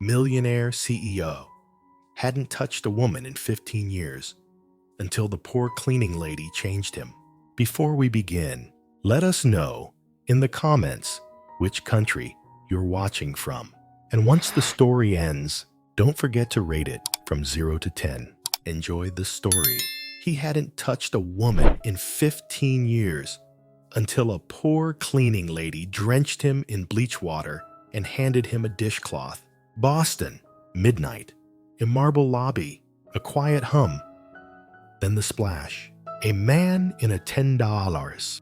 millionaire CEO, hadn't touched a woman in 15 years until the poor cleaning lady changed him. Before we begin, let us know in the comments which country you're watching from. And once the story ends, don't forget to rate it from 0 to 10. Enjoy the story. He hadn't touched a woman in 15 years until a poor cleaning lady drenched him in bleach water and handed him a dishcloth. Boston, midnight. A marble lobby, a quiet hum. Then the splash. A man in a $10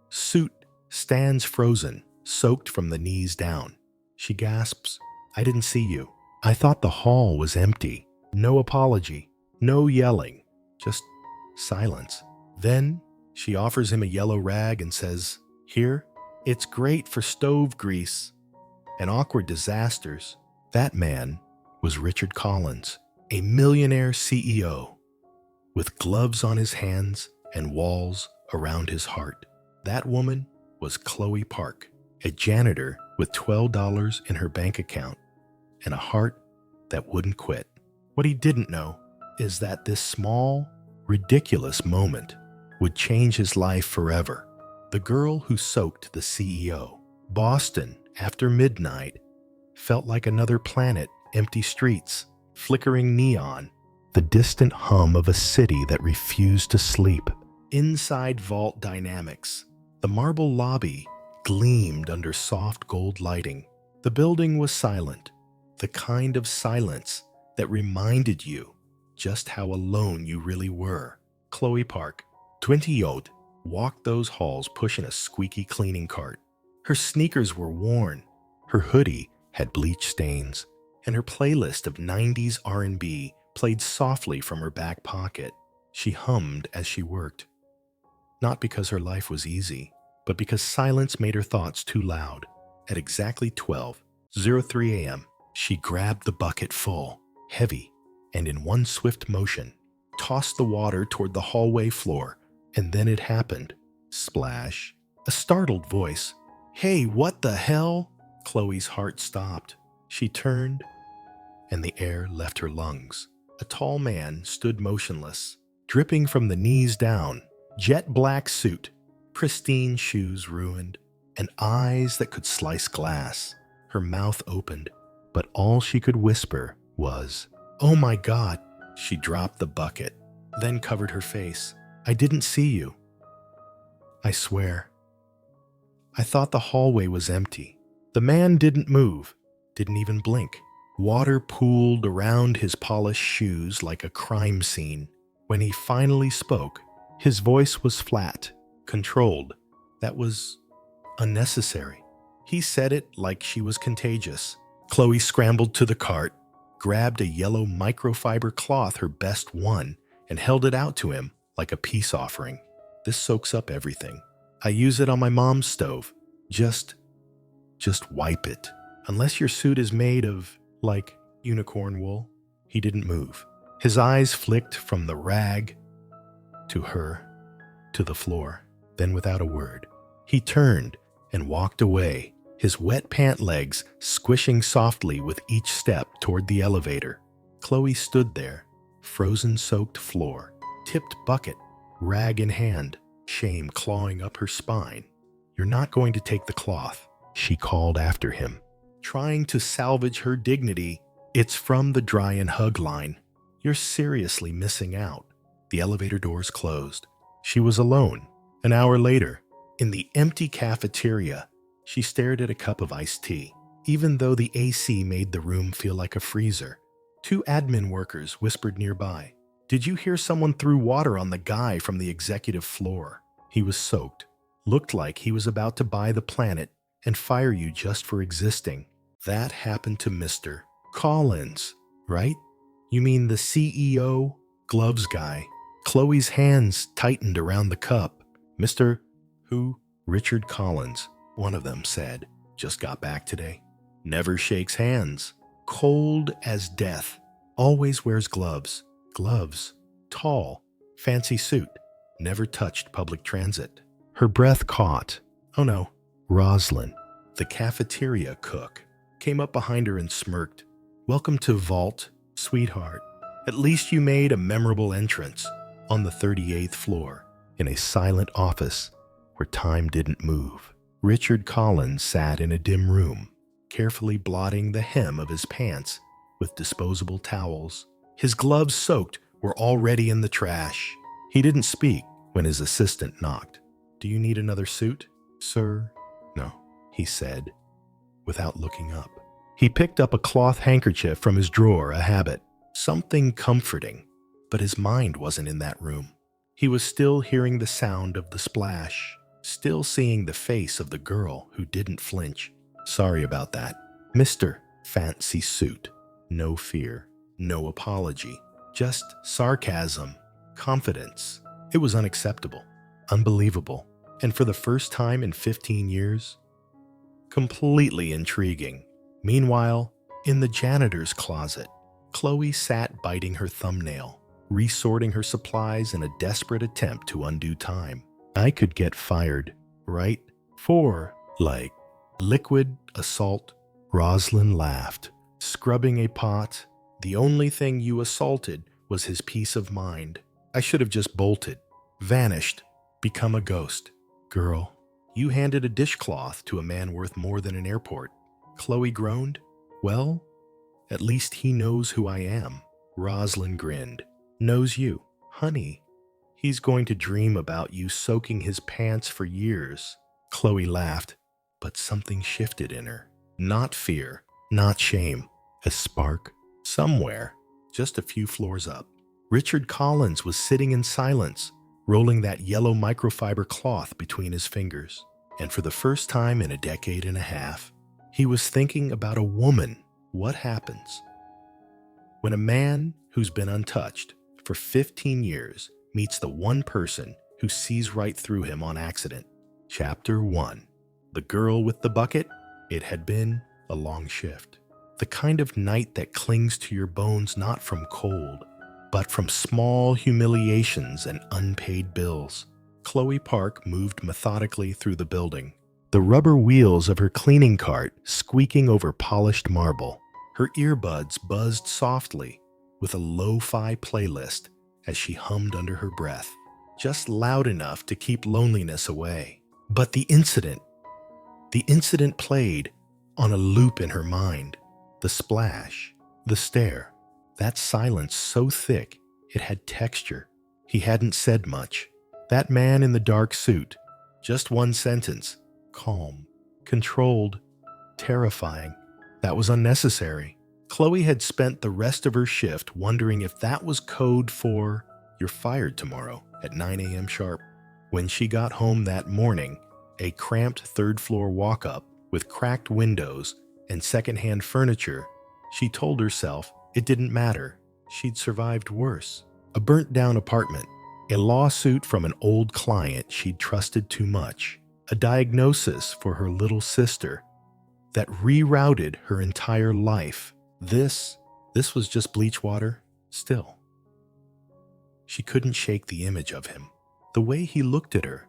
suit stands frozen, soaked from the knees down. She gasps, "I didn't see you. I thought the hall was empty." No apology, no yelling, just silence. Then she offers him a yellow rag and says, "Here, it's great for stove grease and awkward disasters." That man was Richard Collins, a millionaire CEO, with gloves on his hands and walls around his heart. That woman was Khloe Park, a janitor with $12 in her bank account and a heart that wouldn't quit. What he didn't know is that this small, ridiculous moment would change his life forever. The girl who soaked the CEO. Boston, after midnight, felt like another planet. Empty streets, flickering neon, the distant hum of a city that refused to sleep. Inside vault dynamics. The marble lobby gleamed under soft gold lighting. The building was silent, the kind of silence that reminded you just how alone you really were. Khloe Park, 20-year-old, walked those halls pushing a squeaky cleaning cart. Her sneakers were worn, her hoodie had bleach stains, and her playlist of 90s R&B played softly from her back pocket. She hummed as she worked. Not because her life was easy, but because silence made her thoughts too loud. At exactly 12:03 a.m., she grabbed the bucket full, heavy, and in one swift motion, tossed the water toward the hallway floor, and then it happened. Splash. A startled voice. "Hey, what the hell?" Chloe's heart stopped. She turned, and the air left her lungs. A tall man stood motionless, dripping from the knees down, jet black suit, pristine shoes ruined, and eyes that could slice glass. Her mouth opened, but all she could whisper was, "Oh my God." She dropped the bucket, then covered her face. "I didn't see you. I swear. I thought the hallway was empty." The man didn't move, didn't even blink. Water pooled around his polished shoes like a crime scene. When he finally spoke, his voice was flat, controlled. That was unnecessary. He said it like she was contagious. Chloe scrambled to the cart, grabbed a yellow microfiber cloth, her best one, and held it out to him like a peace offering. "This soaks up everything. I use it on my mom's stove. Just wipe it. Unless your suit is made of, like, unicorn wool." He didn't move. His eyes flicked from the rag to her, to the floor. Then without a word, he turned and walked away, his wet pant legs squishing softly with each step toward the elevator. Chloe stood there, frozen-soaked floor, tipped bucket, rag in hand, shame clawing up her spine. "You're not going to take the cloth," she called after him, trying to salvage her dignity. "It's from the dry and hug line. You're seriously missing out." The elevator doors closed. She was alone. An hour later, in the empty cafeteria, she stared at a cup of iced tea, even though the AC made the room feel like a freezer. Two admin workers whispered nearby, "Did you hear someone threw water on the guy from the executive floor? He was soaked. Looked like he was about to buy the planet and fire you just for existing." That happened to Mr. Collins, right? "You mean the CEO gloves guy?" Chloe's hands tightened around the cup. "Mr. who?" "Richard Collins," one of them said. "Just got back today. Never shakes hands. Cold as death. Always wears gloves. Gloves. Tall. Fancy suit. Never touched public transit." Her breath caught. Oh no, Roslyn, the cafeteria cook, came up behind her and smirked. "Welcome to Vault, sweetheart. At least you made a memorable entrance." On the 38th floor, in a silent office where time didn't move, Richard Collins sat in a dim room, carefully blotting the hem of his pants with disposable towels. His gloves, soaked, were already in the trash. He didn't speak when his assistant knocked. "Do you need another suit, sir?" "No," he said, without looking up. He picked up a cloth handkerchief from his drawer, a habit, something comforting, but his mind wasn't in that room. He was still hearing the sound of the splash, still seeing the face of the girl who didn't flinch. "Sorry about that, Mr. Fancy Suit." No fear, no apology, just sarcasm, confidence. It was unacceptable, unbelievable, and for the first time in 15 years, completely intriguing. Meanwhile, in the janitor's closet, Khloe sat biting her thumbnail, resorting her supplies in a desperate attempt to undo time. "I could get fired, right? For, like, liquid assault." Rosalind laughed. "Scrubbing a pot. The only thing you assaulted was his peace of mind. I should have just bolted, vanished, become a ghost." "Girl, you handed a dishcloth to a man worth more than an airport." Khloe groaned. "Well, at least he knows who I am." Rosalind grinned. "Knows you, honey. He's going to dream about you soaking his pants for years." Khloe laughed, but something shifted in her. Not fear, not shame. A spark. Somewhere, just a few floors up, Richard Collins was sitting in silence, rolling that yellow microfiber cloth between his fingers. And for the first time in a decade and a half, he was thinking about a woman. What happens when a man who's been untouched for 15 years meets the one person who sees right through him on accident? Chapter 1. The girl with the bucket. It had been a long shift. The kind of night that clings to your bones not from cold, but from small humiliations and unpaid bills. Khloe Park moved methodically through the building, the rubber wheels of her cleaning cart squeaking over polished marble. Her earbuds buzzed softly with a lo-fi playlist as she hummed under her breath, just loud enough to keep loneliness away. But the incident played on a loop in her mind. The splash, the stare, that silence so thick it had texture. He hadn't said much. That man in the dark suit, just one sentence, calm, controlled, terrifying. That was unnecessary. Khloe had spent the rest of her shift wondering if that was code for, "You're fired tomorrow at 9 a.m. sharp." When she got home that morning, a cramped third-floor walk-up with cracked windows and secondhand furniture, she told herself it didn't matter. She'd survived worse. A burnt-down apartment, a lawsuit from an old client she'd trusted too much, a diagnosis for her little sister that rerouted her entire life. This was just bleach water. Still, she couldn't shake the image of him. The way he looked at her,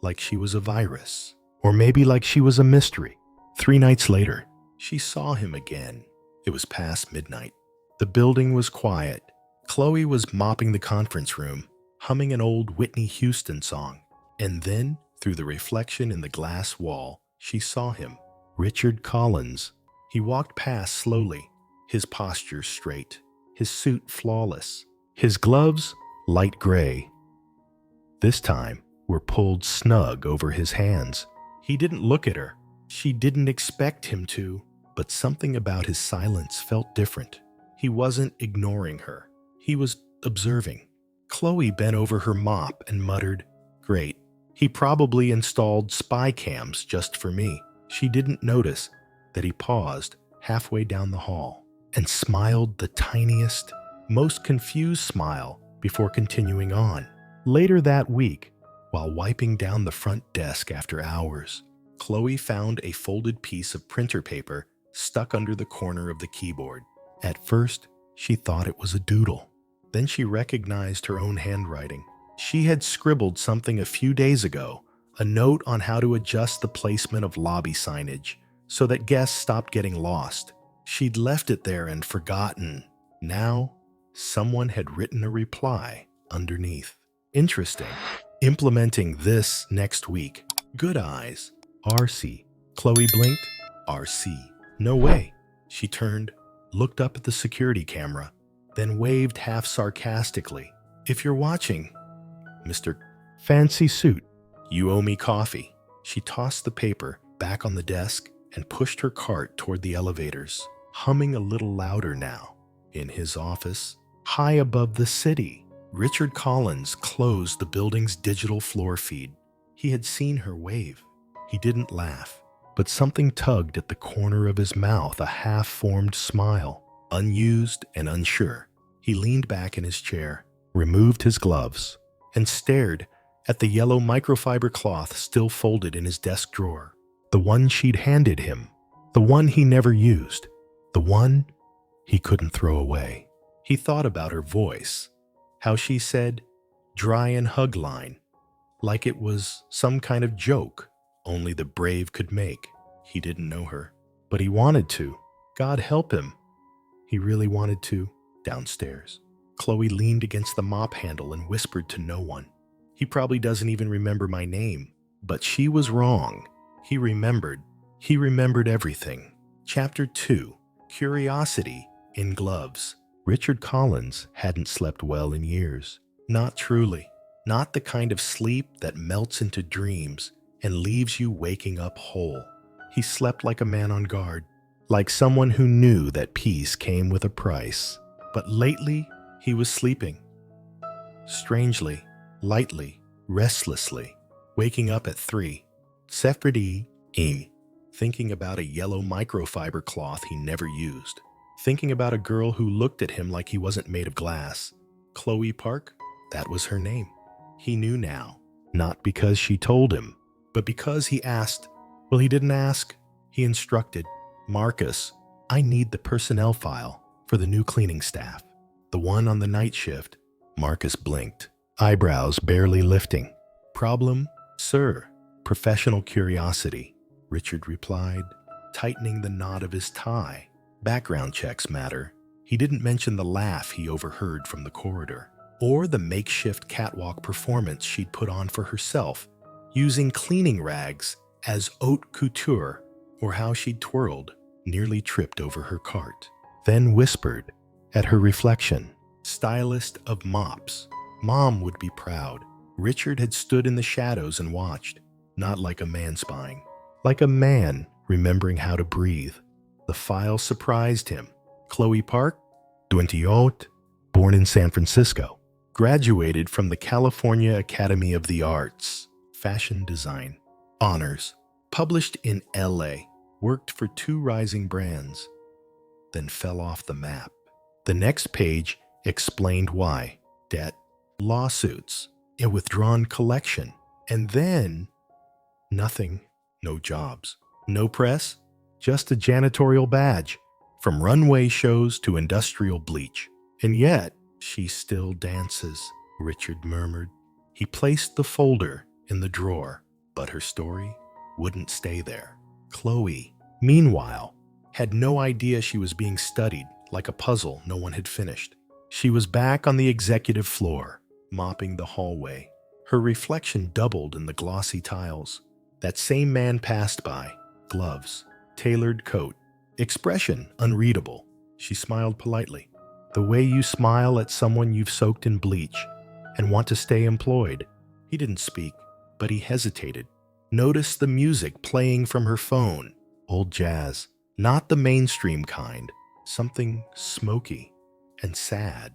like she was a virus, or maybe like she was a mystery. 3 nights later, she saw him again. It was past midnight. The building was quiet. Khloe was mopping the conference room, humming an old Whitney Houston song. And then, through the reflection in the glass wall, she saw him. Richard Collins. He walked past slowly, his posture straight, his suit flawless, his gloves light gray. This time, were pulled snug over his hands. He didn't look at her. She didn't expect him to, but something about his silence felt different. He wasn't ignoring her. He was observing. Khloe bent over her mop and muttered, "Great. He probably installed spy cams just for me." She didn't notice that he paused halfway down the hall and smiled the tiniest, most confused smile before continuing on. Later that week, while wiping down the front desk after hours, Khloe found a folded piece of printer paper stuck under the corner of the keyboard. At first, she thought it was a doodle. Then she recognized her own handwriting. She had scribbled something a few days ago, a note on how to adjust the placement of lobby signage so that guests stopped getting lost. She'd left it there and forgotten. Now, someone had written a reply underneath. Interesting. Implementing this next week. Good eyes. RC. Khloe blinked. RC. No way. She turned, looked up at the security camera, then waved half sarcastically. If you're watching, Mr. Fancy Suit, you owe me coffee. She tossed the paper back on the desk and pushed her cart toward the elevators, humming a little louder now. In his office, high above the city, Richard Collins closed the building's digital floor feed. He had seen her wave. He didn't laugh, but something tugged at the corner of his mouth, a half-formed smile, unused and unsure. He leaned back in his chair, removed his gloves, and stared at the yellow microfiber cloth still folded in his desk drawer. The one she'd handed him, the one he never used, the one he couldn't throw away. He thought about her voice, how she said, dry and hug line, like it was some kind of joke only the brave could make. He didn't know her, but he wanted to. God help him. He really wanted to. Downstairs, Khloe leaned against the mop handle and whispered to no one. He probably doesn't even remember my name, but she was wrong. He remembered. He remembered everything. Chapter 2. Curiosity in Gloves. Richard Collins hadn't slept well in years. Not truly. Not the kind of sleep that melts into dreams and leaves you waking up whole. He slept like a man on guard, like someone who knew that peace came with a price. But lately, he was sleeping. Strangely, lightly, restlessly, waking up at 3. Sephirdi, thinking about a yellow microfiber cloth he never used. Thinking about a girl who looked at him like he wasn't made of glass. Khloe Park, that was her name. He knew now, not because she told him, but because he asked. Well, he didn't ask. He instructed. Marcus, I need the personnel file for the new cleaning staff. The one on the night shift. Marcus blinked, eyebrows barely lifting. Problem, sir? Professional curiosity, Richard replied, tightening the knot of his tie. Background checks matter. He didn't mention the laugh he overheard from the corridor, or the makeshift catwalk performance she'd put on for herself, using cleaning rags as haute couture, or how she'd twirled, nearly tripped over her cart, then whispered at her reflection, stylist of mops. Mom would be proud. Richard had stood in the shadows and watched, not like a man spying, like a man remembering how to breathe. The file surprised him. Khloe Park, 28, born in San Francisco, graduated from the California Academy of the Arts, fashion design, honors, published in LA, worked for 2 rising brands, then fell off the map. The next page explained why. Debt, lawsuits, a withdrawn collection, and then nothing, no jobs, no press, just a janitorial badge, from runway shows to industrial bleach. And yet, she still dances, Richard murmured. He placed the folder in the drawer, but her story wouldn't stay there. Khloe, meanwhile, had no idea she was being studied like a puzzle no one had finished. She was back on the executive floor, mopping the hallway. Her reflection doubled in the glossy tiles. That same man passed by, gloves, tailored coat, expression unreadable. She smiled politely. The way you smile at someone you've soaked in bleach and want to stay employed. He didn't speak, but he hesitated. Noticed the music playing from her phone. Old jazz, not the mainstream kind. Something smoky and sad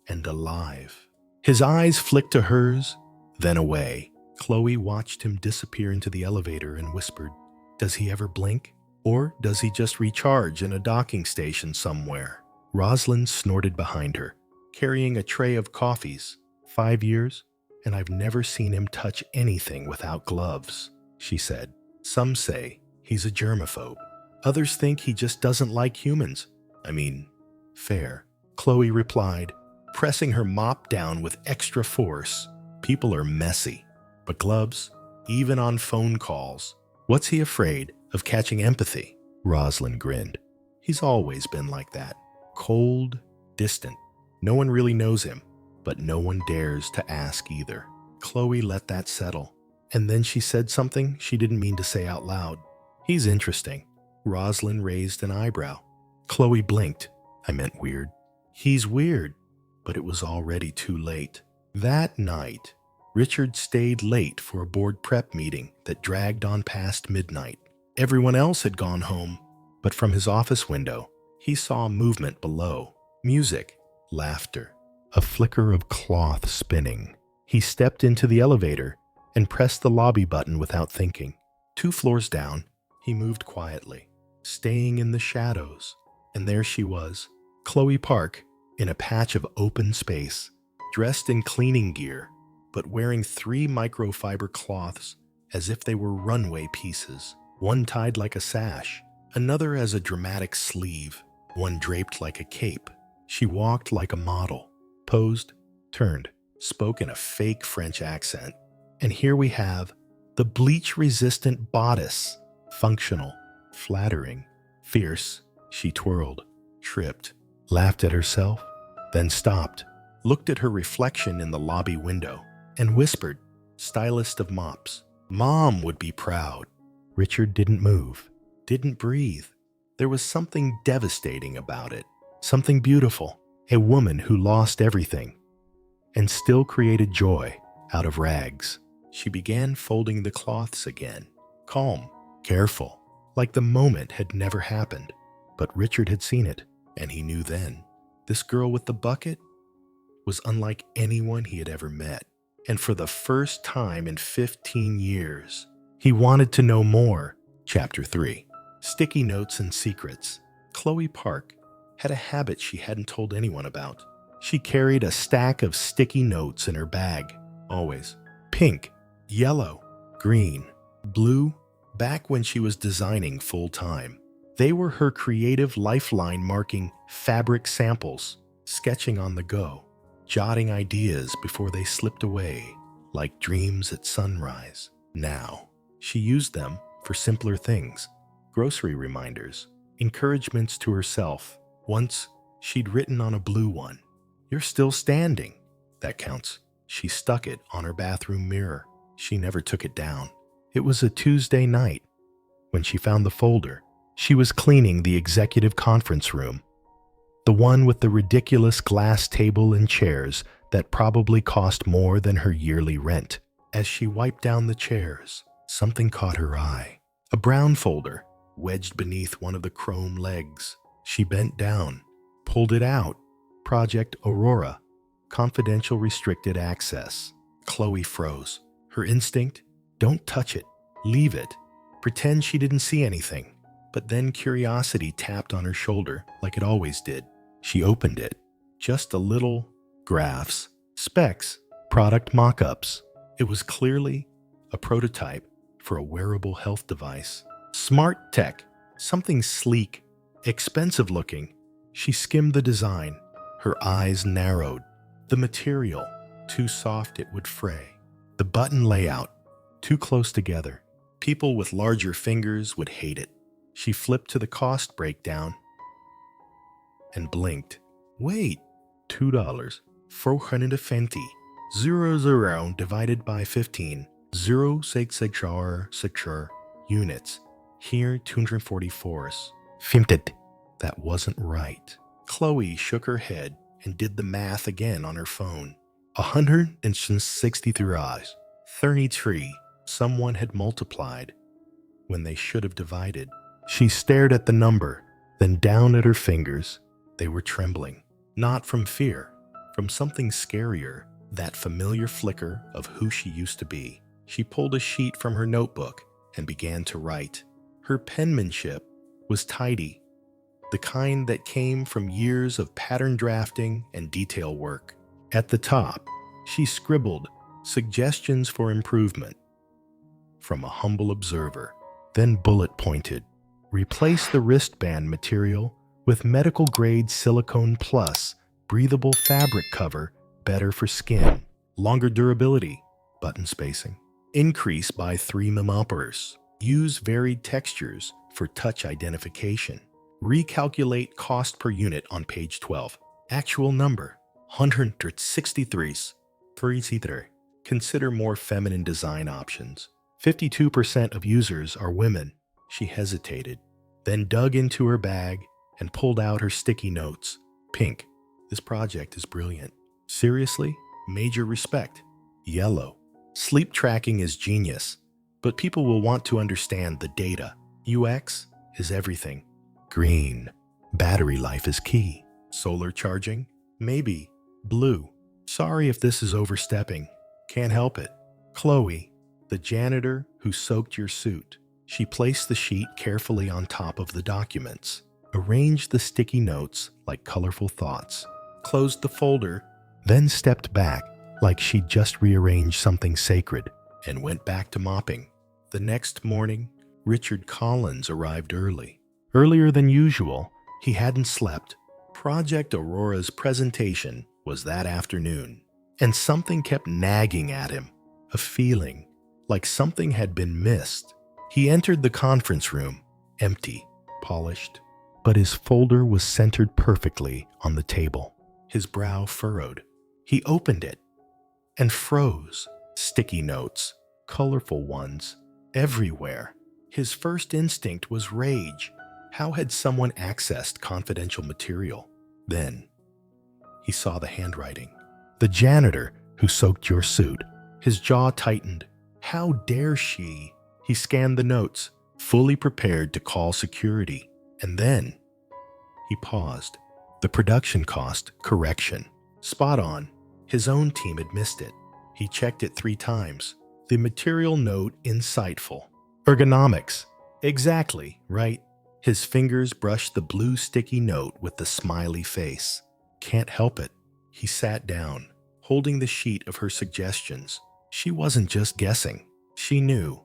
and alive. His eyes flicked to hers, then away. Khloe watched him disappear into the elevator and whispered, does he ever blink? Or does he just recharge in a docking station somewhere? Rosalind snorted behind her, carrying a tray of coffees. 5 years, and I've never seen him touch anything without gloves, she said. Some say he's a germaphobe. Others think he just doesn't like humans. I mean, fair. Khloe replied, pressing her mop down with extra force. People are messy, but gloves, even on phone calls. What's he afraid of catching empathy? Rosalind grinned. He's always been like that. Cold, distant. No one really knows him, but no one dares to ask either. Khloe let that settle, and then she said something she didn't mean to say out loud. He's interesting. Rosalind raised an eyebrow. Khloe blinked. I meant weird. He's weird, but it was already too late. That night, Richard stayed late for a board prep meeting that dragged on past midnight. Everyone else had gone home, but from his office window, he saw movement below. Music, laughter, a flicker of cloth spinning. He stepped into the elevator and pressed the lobby button without thinking. 2 floors down, he moved quietly, staying in the shadows. And there she was, Khloe Park, in a patch of open space, dressed in cleaning gear, but wearing 3 microfiber cloths as if they were runway pieces. One tied like a sash, another as a dramatic sleeve, one draped like a cape. She walked like a model, posed, turned, spoke in a fake French accent. And here we have the bleach-resistant bodice, functional, flattering, fierce. She twirled, tripped, laughed at herself, then stopped, looked at her reflection in the lobby window, and whispered, "Stylist of mops. Mom would be proud." Richard didn't move, didn't breathe. There was something devastating about it, something beautiful. A woman who lost everything and still created joy out of rags. She began folding the cloths again, calm, careful, like the moment had never happened. But Richard had seen it, and he knew then. This girl with the bucket was unlike anyone he had ever met. And for the first time in 15 years, he wanted to know more. Chapter 3. Sticky Notes and Secrets. Khloe Park had a habit she hadn't told anyone about. She carried a stack of sticky notes in her bag, always. Pink, yellow, green, blue, back when she was designing full-time. They were her creative lifeline, marking fabric samples, sketching on the go, jotting ideas before they slipped away like dreams at sunrise. Now, she used them for simpler things, grocery reminders, encouragements to herself. Once, she'd written on a blue one, "You're still standing." That counts. She stuck it on her bathroom mirror. She never took it down. It was a Tuesday night. When she found the folder, she was cleaning the executive conference room, the one with the ridiculous glass table and chairs that probably cost more than her yearly rent. As she wiped down the chairs, something caught her eye. A brown folder, wedged beneath one of the chrome legs. She bent down, pulled it out. Project Aurora, confidential restricted access. Khloe froze. Her instinct? Don't touch it. Leave it. Pretend she didn't see anything. But then curiosity tapped on her shoulder like it always did. She opened it. Just a little graphs, specs, product mock-ups. It was clearly a prototype for a wearable health device. Smart tech, something sleek, expensive looking. She skimmed the design. Her eyes narrowed. The material, too soft it would fray. The button layout, too close together. People with larger fingers would hate it. She flipped to the cost breakdown and blinked. Wait, $2, 450, 00 divided by 15, 0.6 units. Here, 244s. 50. That wasn't right. Khloe shook her head and did the math again on her phone. 163 eyes. 33. Someone had multiplied when they should have divided. She stared at the number, then down at her fingers. They were trembling. Not from fear, from something scarier, that familiar flicker of who she used to be. She pulled a sheet from her notebook and began to write. Her penmanship was tidy, the kind that came from years of pattern drafting and detail work. At the top, she scribbled suggestions for improvement from a humble observer, then bullet pointed. Replace the wristband material with medical-grade silicone plus breathable fabric cover, better for skin. Longer durability, button spacing. Increase by 3 mm. Use varied textures for touch identification. Recalculate cost per unit on page 12. Actual number, 163. 33. Consider more feminine design options. 52% of users are women. She hesitated, then dug into her bag and pulled out her sticky notes. Pink. This project is brilliant. Seriously? Major respect. Yellow. Sleep tracking is genius, but people will want to understand the data. UX is everything. Green. Battery life is key. Solar charging? Maybe. Blue. Sorry if this is overstepping. Can't help it. Khloe, the janitor who soaked your suit. She placed the sheet carefully on top of the documents, arranged the sticky notes like colorful thoughts, closed the folder, then stepped back like she'd just rearranged something sacred, and went back to mopping. The next morning, Richard Collins arrived early. Earlier than usual, he hadn't slept. Project Aurora's presentation was that afternoon, and something kept nagging at him, a feeling like something had been missed. He entered the conference room, empty, polished, but his folder was centered perfectly on the table. His brow furrowed. He opened it and froze. Sticky notes, colorful ones, everywhere. His first instinct was rage. How had someone accessed confidential material? Then he saw the handwriting. The janitor who soaked your suit. His jaw tightened. How dare she? He scanned the notes, fully prepared to call security. And then he paused. The production cost, correction. Spot on. His own team had missed it. He checked it 3 times. The material note, insightful. Ergonomics. Exactly, right? His fingers brushed the blue sticky note with the smiley face. Can't help it. He sat down, holding the sheet of her suggestions. She wasn't just guessing. She knew.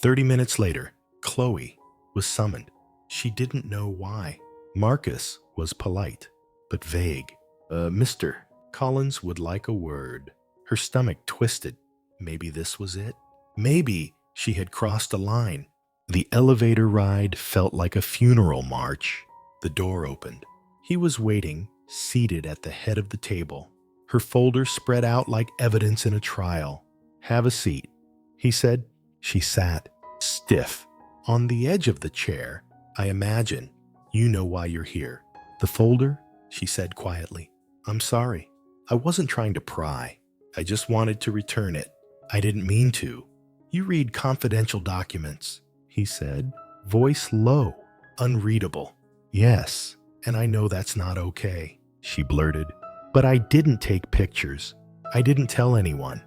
30 minutes later, Khloe was summoned. She didn't know why. Marcus was polite, but vague. Mr. Collins would like a word. Her stomach twisted. Maybe this was it? Maybe she had crossed a line. The elevator ride felt like a funeral march. The door opened. He was waiting, seated at the head of the table, her folder spread out like evidence in a trial. Have a seat, he said. She sat, stiff, on the edge of the chair. I imagine you know why you're here. The folder? She said quietly. I'm sorry. I wasn't trying to pry. I just wanted to return it. I didn't mean to. You read confidential documents, he said, voice low, unreadable. Yes, and I know that's not okay, she blurted. But I didn't take pictures. I didn't tell anyone.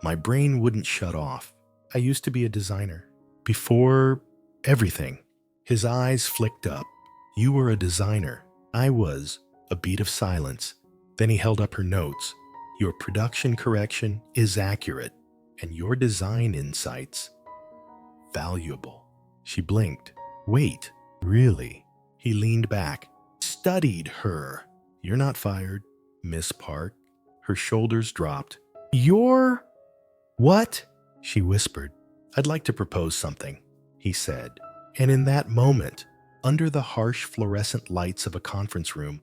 My brain wouldn't shut off. I used to be a designer. Before everything. His eyes flicked up. You were a designer. I was. A beat of silence. Then he held up her notes. Your production correction is accurate, and your design insights valuable. She blinked. Wait, really? He leaned back, studied her. You're not fired, Miss Park. Her shoulders dropped. You're... What? She whispered. I'd like to propose something, he said. And in that moment, under the harsh fluorescent lights of a conference room,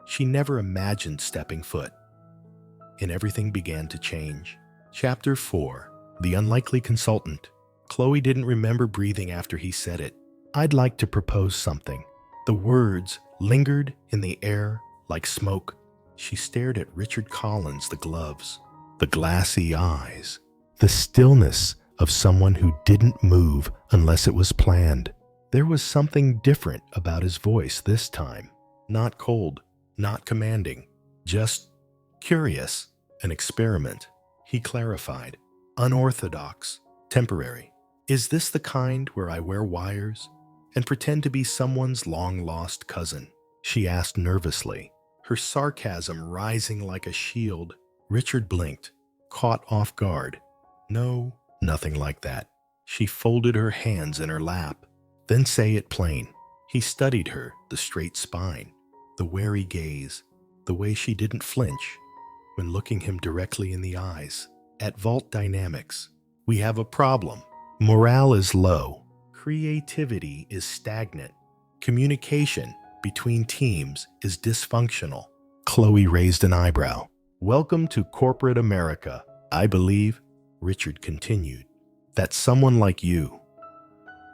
she never imagined stepping foot. And everything began to change. Chapter 4. The Unlikely Consultant. Khloe didn't remember breathing after he said it. I'd like to propose something. The words lingered in the air like smoke. She stared at Richard Collins, the gloves, the glassy eyes, the stillness of someone who didn't move unless it was planned. There was something different about his voice this time. Not cold, not commanding, just curious, an experiment. He clarified. Unorthodox, temporary. Is this the kind where I wear wires and pretend to be someone's long-lost cousin? She asked nervously, her sarcasm rising like a shield. Richard blinked, caught off guard. No, nothing like that. She folded her hands in her lap. Then say it plain. He studied her, the straight spine, the wary gaze, the way she didn't flinch when looking him directly in the eyes. At Vault Dynamics, we have a problem. Morale is low. Creativity is stagnant. Communication between teams is dysfunctional. Khloe raised an eyebrow. Welcome to corporate America. I believe, Richard continued, that someone like you,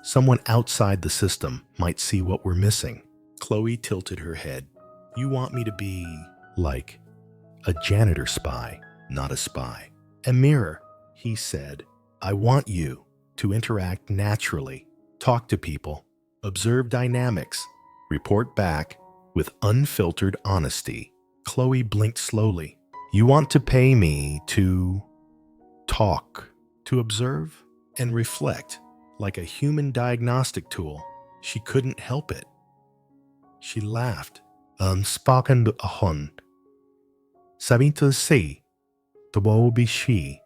someone outside the system, might see what we're missing. Khloe tilted her head. You want me to be like a janitor spy, not a spy. A mirror, he said. I want you to interact naturally, talk to people, observe dynamics, report back with unfiltered honesty. Khloe blinked slowly. You want to pay me to talk, to observe and reflect like a human diagnostic tool. She couldn't help it. She laughed. Unspoken ahon. Sabita si, the woe be she.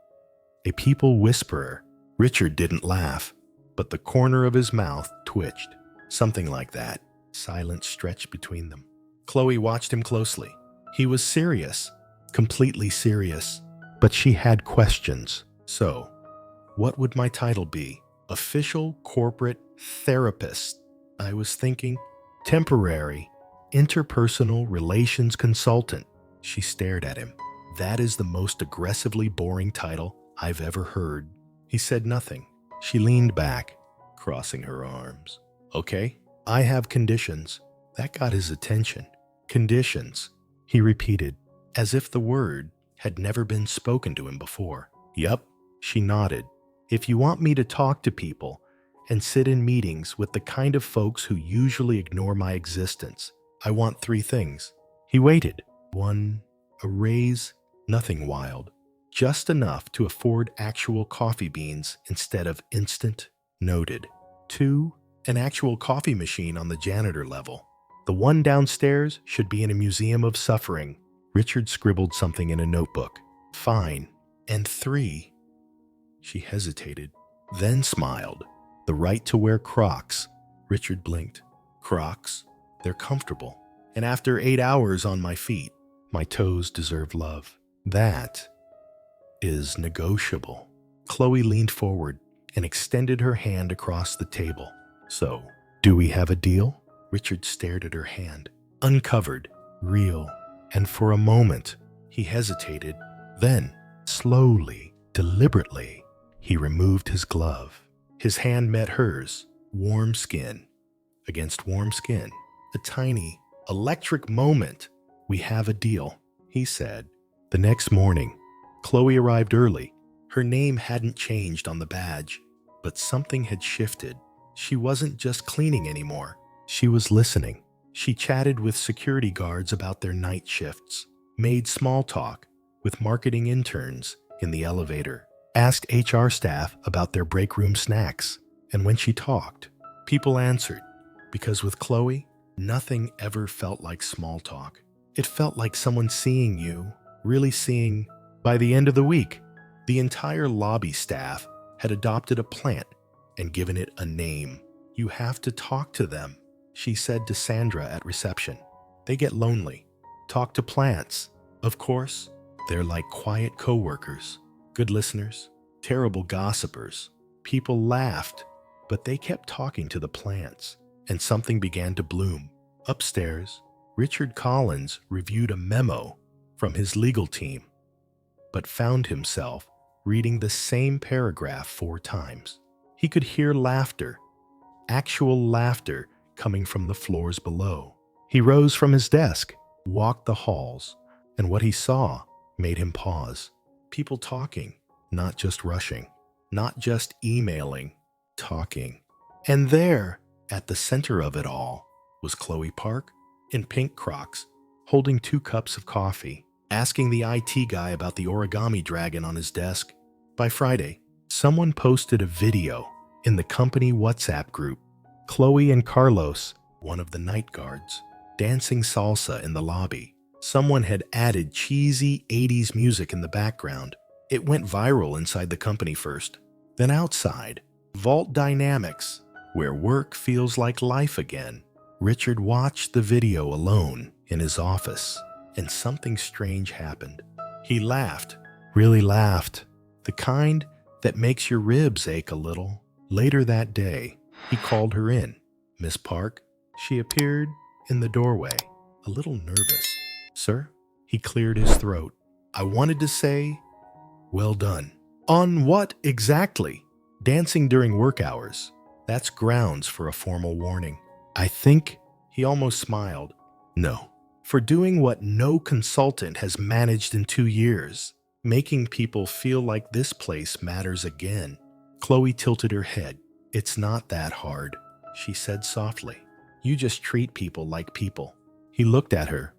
A people whisperer. Richard didn't laugh, but the corner of his mouth twitched. Something like that. Silence stretched between them. Khloe watched him closely. He was serious, completely serious, but she had questions. So, what would my title be? Official corporate therapist. I was thinking, temporary interpersonal relations consultant. She stared at him. That is the most aggressively boring title I've ever heard. He said nothing. She leaned back, crossing her arms. Okay, I have conditions. That got his attention. Conditions, he repeated, as if the word had never been spoken to him before. Yup, she nodded. If you want me to talk to people and sit in meetings with the kind of folks who usually ignore my existence, I want 3 things. He waited. 1, a raise, nothing wild. Just enough to afford actual coffee beans instead of instant. Noted. 2, an actual coffee machine on the janitor level. The one downstairs should be in a museum of suffering. Richard scribbled something in a notebook. Fine. And 3, she hesitated, then smiled. The right to wear Crocs. Richard blinked. Crocs? They're comfortable. And after 8 hours on my feet, my toes deserve love. That is negotiable. Khloe leaned forward and extended her hand across the table. So, do we have a deal? Richard stared at her hand, uncovered, real, and for a moment, he hesitated. Then, slowly, deliberately, he removed his glove. His hand met hers, warm skin against warm skin. A tiny, electric moment. We have a deal, he said. The next morning, Khloe arrived early. Her name hadn't changed on the badge, but something had shifted. She wasn't just cleaning anymore. She was listening. She chatted with security guards about their night shifts, made small talk with marketing interns in the elevator, asked HR staff about their break room snacks. And when she talked, people answered, because with Khloe, nothing ever felt like small talk. It felt like someone seeing you, really seeing. By the end of the week, the entire lobby staff had adopted a plant and given it a name. You have to talk to them, she said to Sandra at reception. They get lonely. Talk to plants. Of course, they're like quiet coworkers, good listeners, terrible gossipers. People laughed, but they kept talking to the plants, and something began to bloom. Upstairs, Richard Collins reviewed a memo from his legal team, but found himself reading the same paragraph 4 times. He could hear laughter, actual laughter coming from the floors below. He rose from his desk, walked the halls, and what he saw made him pause. People talking, not just rushing, not just emailing, talking. And there, at the center of it all, was Khloe Park in pink Crocs, holding 2 cups of coffee, asking the IT guy about the origami dragon on his desk. By Friday, someone posted a video in the company WhatsApp group. Khloe and Carlos, one of the night guards, dancing salsa in the lobby. Someone had added cheesy 80s music in the background. It went viral inside the company first, then outside. Vault Dynamics, where work feels like life again. Richard watched the video alone in his office, and something strange happened. He laughed, really laughed, the kind that makes your ribs ache a little. Later that day, He called her in. Miss Park. She appeared in the doorway, a little nervous. Sir? He cleared his throat. I wanted to say, well done. On what exactly? Dancing during work hours. That's grounds for a formal warning. I think, he almost smiled. No. For doing what no consultant has managed in 2 years. Making people feel like this place matters again. Khloe tilted her head. It's not that hard, she said softly. You just treat people like people. He looked at her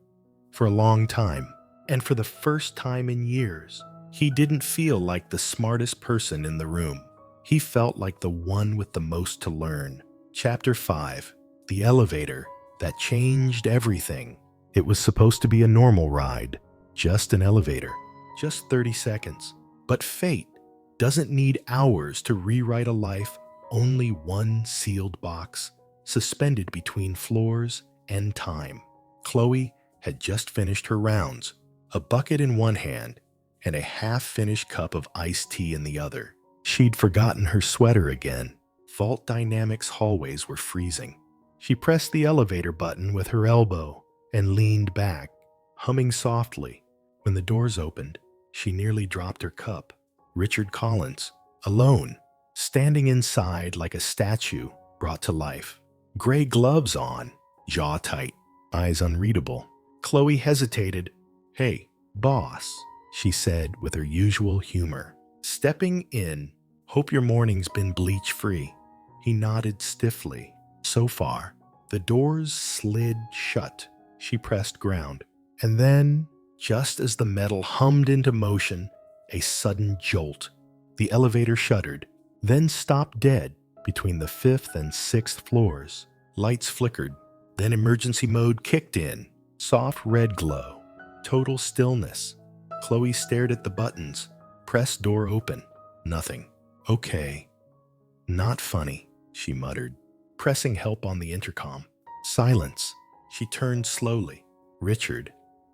for a long time, and for the first time in years, he didn't feel like the smartest person in the room. He felt like the one with the most to learn. Chapter 5. The elevator that changed everything. It was supposed to be a normal ride, just an elevator, just 30 seconds. But fate doesn't need hours to rewrite a life, only one sealed box, suspended between floors and time. Khloe had just finished her rounds, a bucket in one hand and a half-finished cup of iced tea in the other. She'd forgotten her sweater again. Vault Dynamics hallways were freezing. She pressed the elevator button with her elbow and leaned back, humming softly. When the doors opened, she nearly dropped her cup. Richard Collins, alone, standing inside like a statue brought to life. Gray gloves on, jaw tight, eyes unreadable. Khloe hesitated. Hey, boss, she said with her usual humor. Stepping in, hope your morning's been bleach-free. He nodded stiffly. So far, the doors slid shut. She pressed ground. And then, just as the metal hummed into motion, a sudden jolt. The elevator shuddered, then stopped dead between the 5th and 6th floors. Lights flickered. Then emergency mode kicked in. Soft red glow. Total stillness. Khloe stared at the buttons. Press door open. Nothing. Okay. Not funny, she muttered, pressing help on the intercom. Silence. She turned slowly. Richard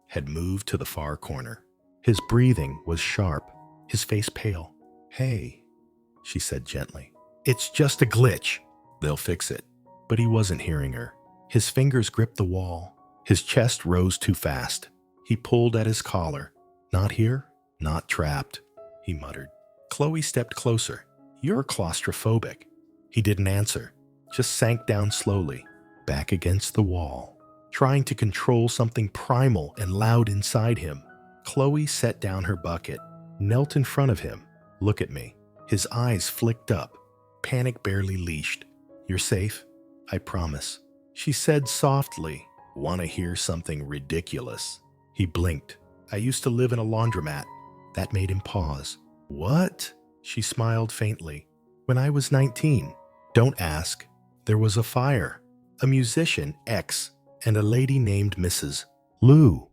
had moved to the far corner. His breathing was sharp, his face pale. Hey, she said gently. It's just a glitch. They'll fix it. But he wasn't hearing her. His fingers gripped the wall. His chest rose too fast. He pulled at his collar. Not here, not trapped, he muttered. Khloe stepped closer. You're claustrophobic. He didn't answer, just sank down slowly, back against the wall, trying to control something primal and loud inside him. Khloe set down her bucket, knelt in front of him. Look at me. His eyes flicked up, panic barely leashed. You're safe? I promise. She said softly. Want to hear something ridiculous? He blinked. I used to live in a laundromat. That made him pause. What? She smiled faintly. When I was 19. Don't ask. There was a fire. A musician, X, and a lady named Mrs. Lou,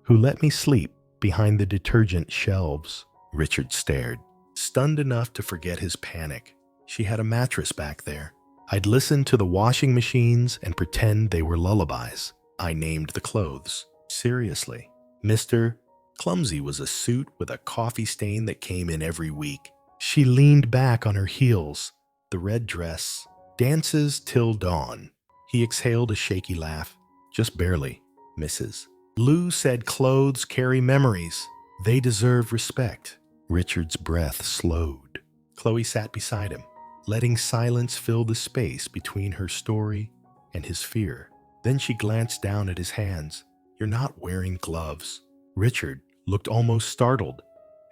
who let me sleep behind the detergent shelves. Richard stared, stunned enough to forget his panic. She had a mattress back there. I'd listen to the washing machines and pretend they were lullabies. I named the clothes. Seriously. Mr. Clumsy was a suit with a coffee stain that came in every week. She leaned back on her heels. The red dress. Dances till dawn. He exhaled a shaky laugh. Just barely. Mrs. Lou said clothes carry memories. They deserve respect. Richard's breath slowed. Khloe sat beside him, letting silence fill the space between her story and his fear. Then she glanced down at his hands. You're not wearing gloves. Richard looked almost startled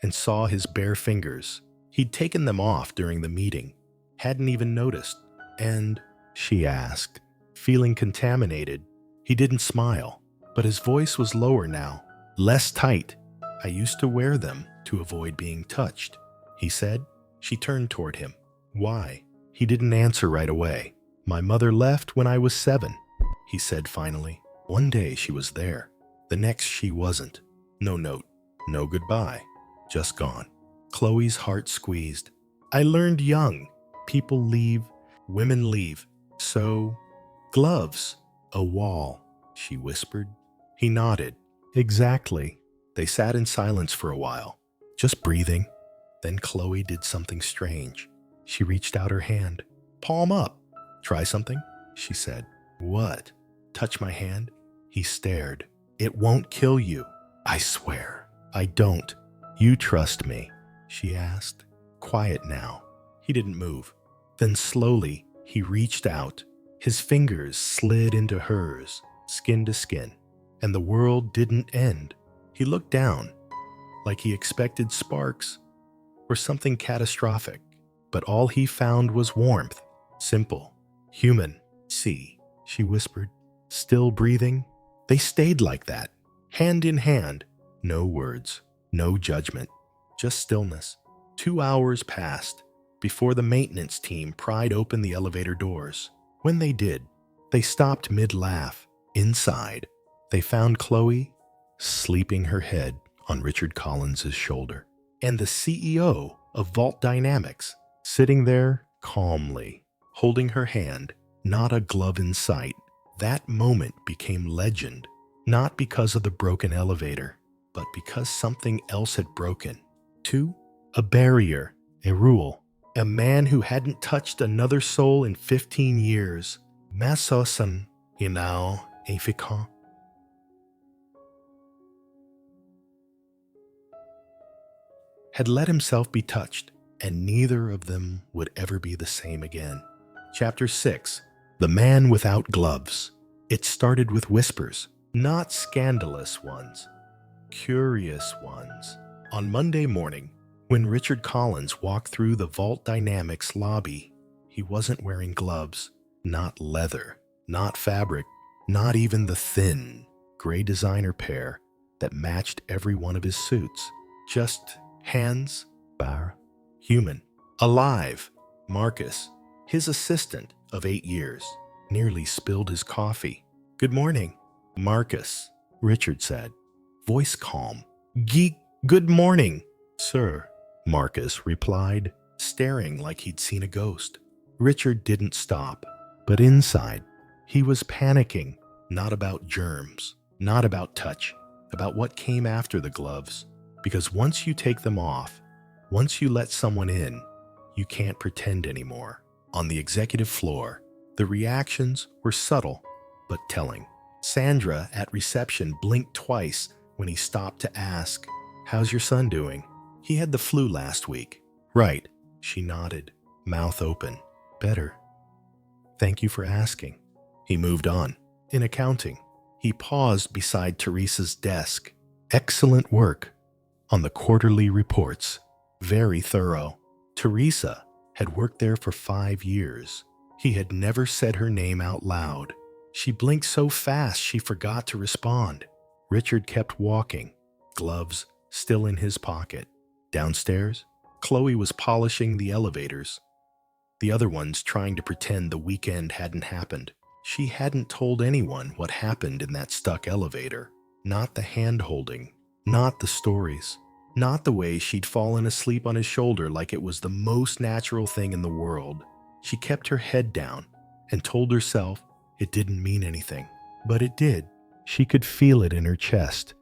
and saw his bare fingers. He'd taken them off during the meeting, hadn't even noticed. And, she asked, feeling contaminated. He didn't smile, but his voice was lower now, less tight. I used to wear them to avoid being touched, he said. She turned toward him. Why? He didn't answer right away. My mother left when I was 7, he said finally. One day she was there. The next she wasn't. No note, no goodbye, just gone. Khloe's heart squeezed. I learned young. People leave, women leave. So, gloves, a wall, she whispered. He nodded. Exactly. They sat in silence for a while, just breathing. Then Khloe did something strange. She reached out her hand. Palm up. Try something? She said. What? Touch my hand? He stared. It won't kill you. I swear. I don't. You trust me? She asked. Quiet now. He didn't move. Then slowly, he reached out. His fingers slid into hers, skin to skin. And the world didn't end. He looked down, like he expected sparks or something catastrophic. But all he found was warmth. Simple. Human. See, she whispered. Still breathing. They stayed like that, hand in hand. No words, no judgment, just stillness. 2 hours passed before the maintenance team pried open the elevator doors. When they did, they stopped mid-laugh. Inside, they found Khloe sleeping her head on Richard Collins's shoulder, and the CEO of Vault Dynamics sitting there calmly, holding her hand, not a glove in sight. That moment became legend, not because of the broken elevator, but because something else had broken. 2. A barrier, a rule. A man who hadn't touched another soul in 15 years. Massosan, efficient. Had let himself be touched, and neither of them would ever be the same again. Chapter 6. The Man Without Gloves. It started with whispers, not scandalous ones, curious ones. On Monday morning, when Richard Collins walked through the Vault Dynamics lobby, he wasn't wearing gloves, not leather, not fabric, not even the thin, gray designer pair that matched every one of his suits. Just hands, bar, human, alive. Marcus, his assistant of 8 years, nearly spilled his coffee. Good morning, Marcus, Richard said, voice calm. Good morning, sir, Marcus replied, staring like he'd seen a ghost. Richard didn't stop, but inside, he was panicking, not about germs, not about touch, about what came after the gloves. Because once you take them off, once you let someone in, you can't pretend anymore. On the executive floor, the reactions were subtle, but telling. Sandra at reception blinked twice when he stopped to ask, "How's your son doing?" "He had the flu last week." "Right," she nodded, mouth open. "Better. Thank you for asking." He moved on. In accounting, he paused beside Teresa's desk. Excellent work on the quarterly reports. Very thorough. Teresa had worked there for 5 years. He had never said her name out loud. She blinked so fast she forgot to respond. Richard kept walking, gloves still in his pocket. Downstairs, Khloe was polishing the elevators, the other ones trying to pretend the weekend hadn't happened. She hadn't told anyone what happened in that stuck elevator. Not the hand-holding, not the stories, not the way she'd fallen asleep on his shoulder like it was the most natural thing in the world. She kept her head down and told herself it didn't mean anything. But it did. She could feel it in her chest,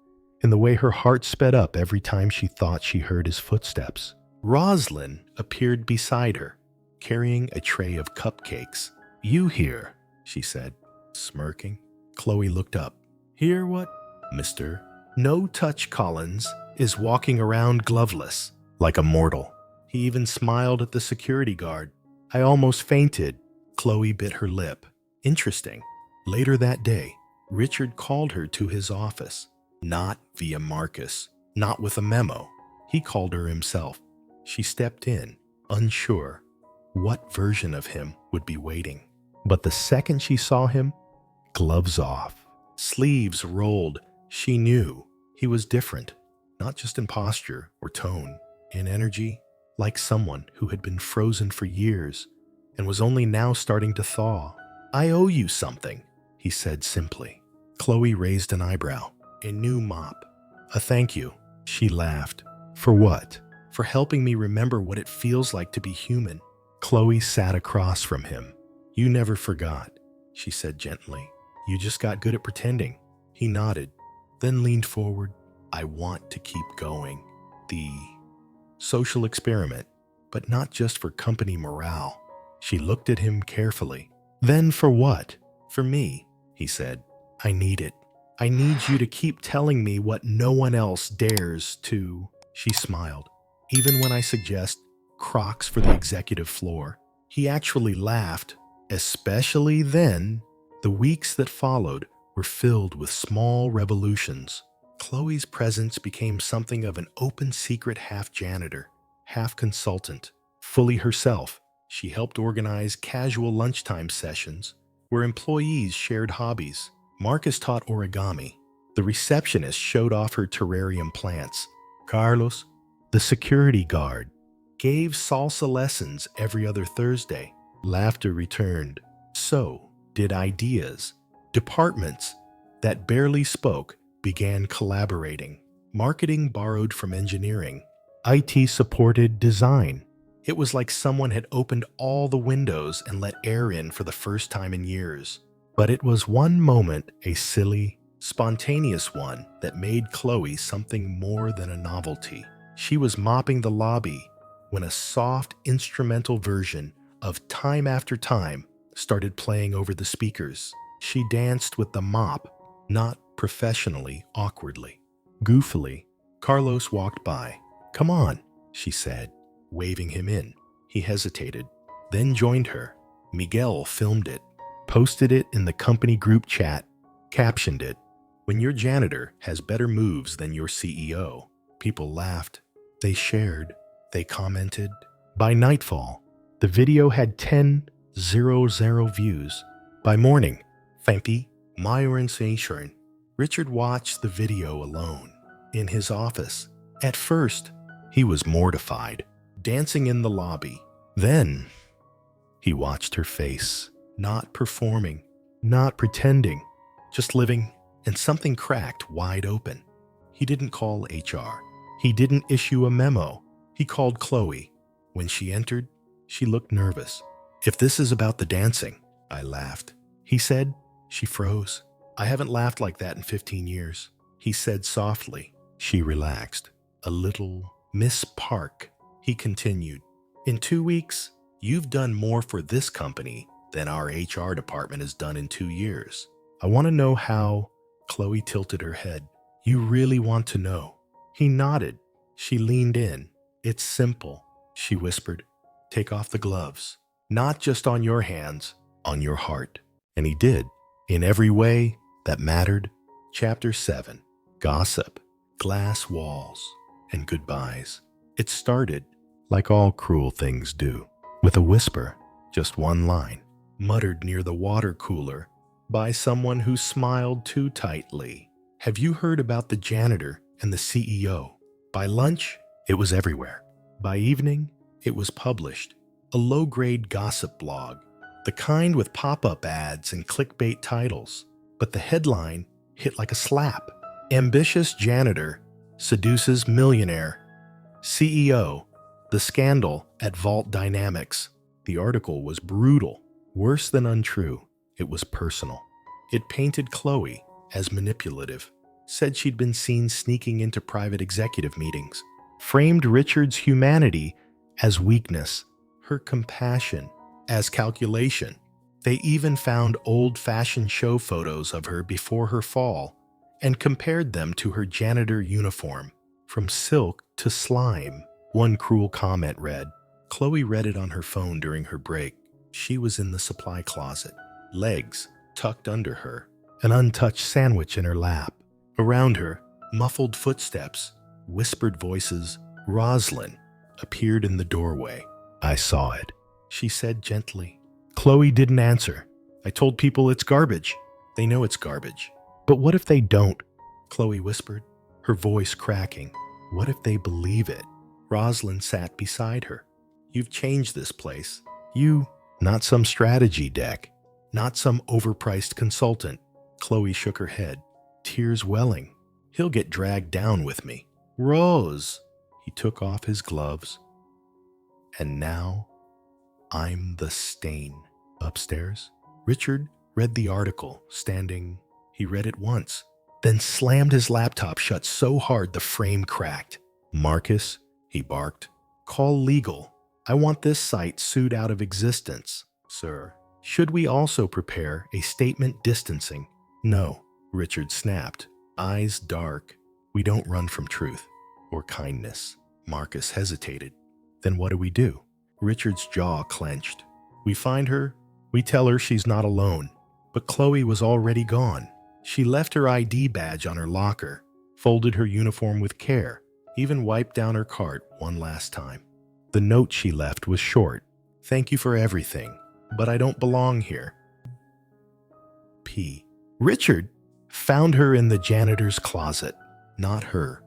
in the way her heart sped up every time she thought she heard his footsteps. Roslyn appeared beside her, carrying a tray of cupcakes. "You here?" she said, smirking. Khloe looked up. "Here what?" "Mr. No Touch Collins is walking around gloveless, like a mortal." He even smiled at the security guard. "I almost fainted." Khloe bit her lip. Interesting. Later that day, Richard called her to his office. Not via Marcus, not with a memo. He called her himself. She stepped in, unsure what version of him would be waiting. But the second she saw him, gloves off, sleeves rolled, she knew he was different, not just in posture or tone, in energy, like someone who had been frozen for years and was only now starting to thaw. "I owe you something," he said simply. Khloe raised an eyebrow. "A new mop." "A thank you," she laughed. "For what?" "For helping me remember what it feels like to be human." Khloe sat across from him. "You never forgot," she said gently. "You just got good at pretending." He nodded, then leaned forward. "I want to keep going. The social experiment, but not just for company morale." She looked at him carefully. Then for what? For me, he said. I need it. I need you to keep telling me what no one else dares to. She smiled. Even when I suggest Crocs for the executive floor. He actually laughed, especially then. The weeks that followed were filled with small revolutions. Khloe's presence became something of an open secret, half janitor, half consultant. Fully herself, she helped organize casual lunchtime sessions where employees shared hobbies. Marcus taught origami. The receptionist showed off her terrarium plants. Carlos, the security guard, gave salsa lessons every other Thursday. Laughter returned. So did ideas. Departments that barely spoke began collaborating. Marketing borrowed from engineering. IT supported design. It was like someone had opened all the windows and let air in for the first time in years. But it was one moment, a silly, spontaneous one, that made Khloe something more than a novelty. She was mopping the lobby when a soft instrumental version of Time After Time started playing over the speakers. She danced with the mop, not professionally, awkwardly. Goofily, Carlos walked by. "Come on," she said, waving him in. He hesitated, then joined her. Miguel filmed it, posted it in the company group chat, captioned it, "When your janitor has better moves than your CEO." People laughed. They shared. They commented. By nightfall, the video had 10,000 views. By morning, Fampi, Myron Sainshorn. Richard watched the video alone, in his office. At first, he was mortified, dancing in the lobby. Then, he watched her face, not performing, not pretending, just living, and something cracked wide open. He didn't call HR. He didn't issue a memo. He called Khloe. When she entered, she looked nervous. "If this is about the dancing," I laughed. He said. She froze. "I haven't laughed like that in 15 years. He said softly. She relaxed. "A little. Miss Park," he continued. "In 2 weeks, you've done more for this company than our HR department has done in 2 years. I want to know how." Khloe tilted her head. "You really want to know?" He nodded. She leaned in. "It's simple," she whispered. "Take off the gloves. Not just on your hands, on your heart." And he did. In every way that mattered. Chapter 7. Gossip, glass walls, and goodbyes. It started, like all cruel things do, with a whisper, just one line, muttered near the water cooler by someone who smiled too tightly. "Have you heard about the janitor and the CEO?" By lunch, it was everywhere. By evening, it was published. A low-grade gossip blog, the kind with pop-up ads and clickbait titles. But the headline hit like a slap. "Ambitious janitor seduces millionaire. CEO, the scandal at Vault Dynamics." The article was brutal, worse than untrue. It was personal. It painted Khloe as manipulative, said she'd been seen sneaking into private executive meetings, framed Richard's humanity as weakness, her compassion as calculation. They even found old fashion show photos of her before her fall and compared them to her janitor uniform, from silk to slime. One cruel comment read. Khloe read it on her phone during her break. She was in the supply closet, legs tucked under her, an untouched sandwich in her lap. Around her, muffled footsteps, whispered voices. Rosalind appeared in the doorway. "I saw it," she said gently. Khloe didn't answer. "I told people it's garbage." "They know it's garbage." "But what if they don't?" Khloe whispered, her voice cracking. "What if they believe it?" Rosalind sat beside her. "You've changed this place. You, not some strategy deck, not some overpriced consultant." Khloe shook her head, tears welling. "He'll get dragged down with me." "Rose!" He took off his gloves. "And now, I'm the stain." Upstairs, Richard read the article, standing. He read it once, then slammed his laptop shut so hard the frame cracked. "Marcus," he barked, "call legal. I want this site sued out of existence." "Sir." Should we also prepare a statement distancing? No, Richard snapped, eyes dark. We don't run from truth or kindness. Marcus hesitated. Then what do we do? Richard's jaw clenched. We find her, we tell her she's not alone. But Khloe was already gone. She left her ID badge on her locker, folded her uniform with care, even wiped down her cart one last time. The note she left was short. Thank you for everything, but I don't belong here. P. Richard found her in the janitor's closet. Not her,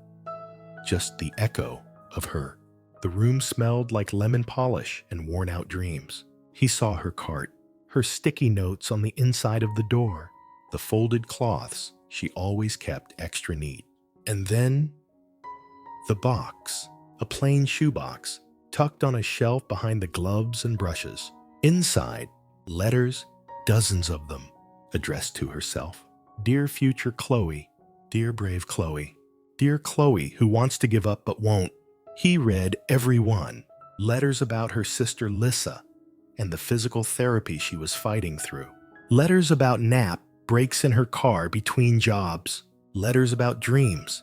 just the echo of her. The room smelled like lemon polish and worn-out dreams. He saw her cart, her sticky notes on the inside of the door, the folded cloths she always kept extra neat. And then the box, a plain shoebox, tucked on a shelf behind the gloves and brushes. Inside, letters, dozens of them, addressed to herself. Dear future Khloe, dear brave Khloe, dear Khloe who wants to give up but won't. He read every one. Letters about her sister Lissa and the physical therapy she was fighting through. Letters about nap breaks in her car between jobs. Letters about dreams,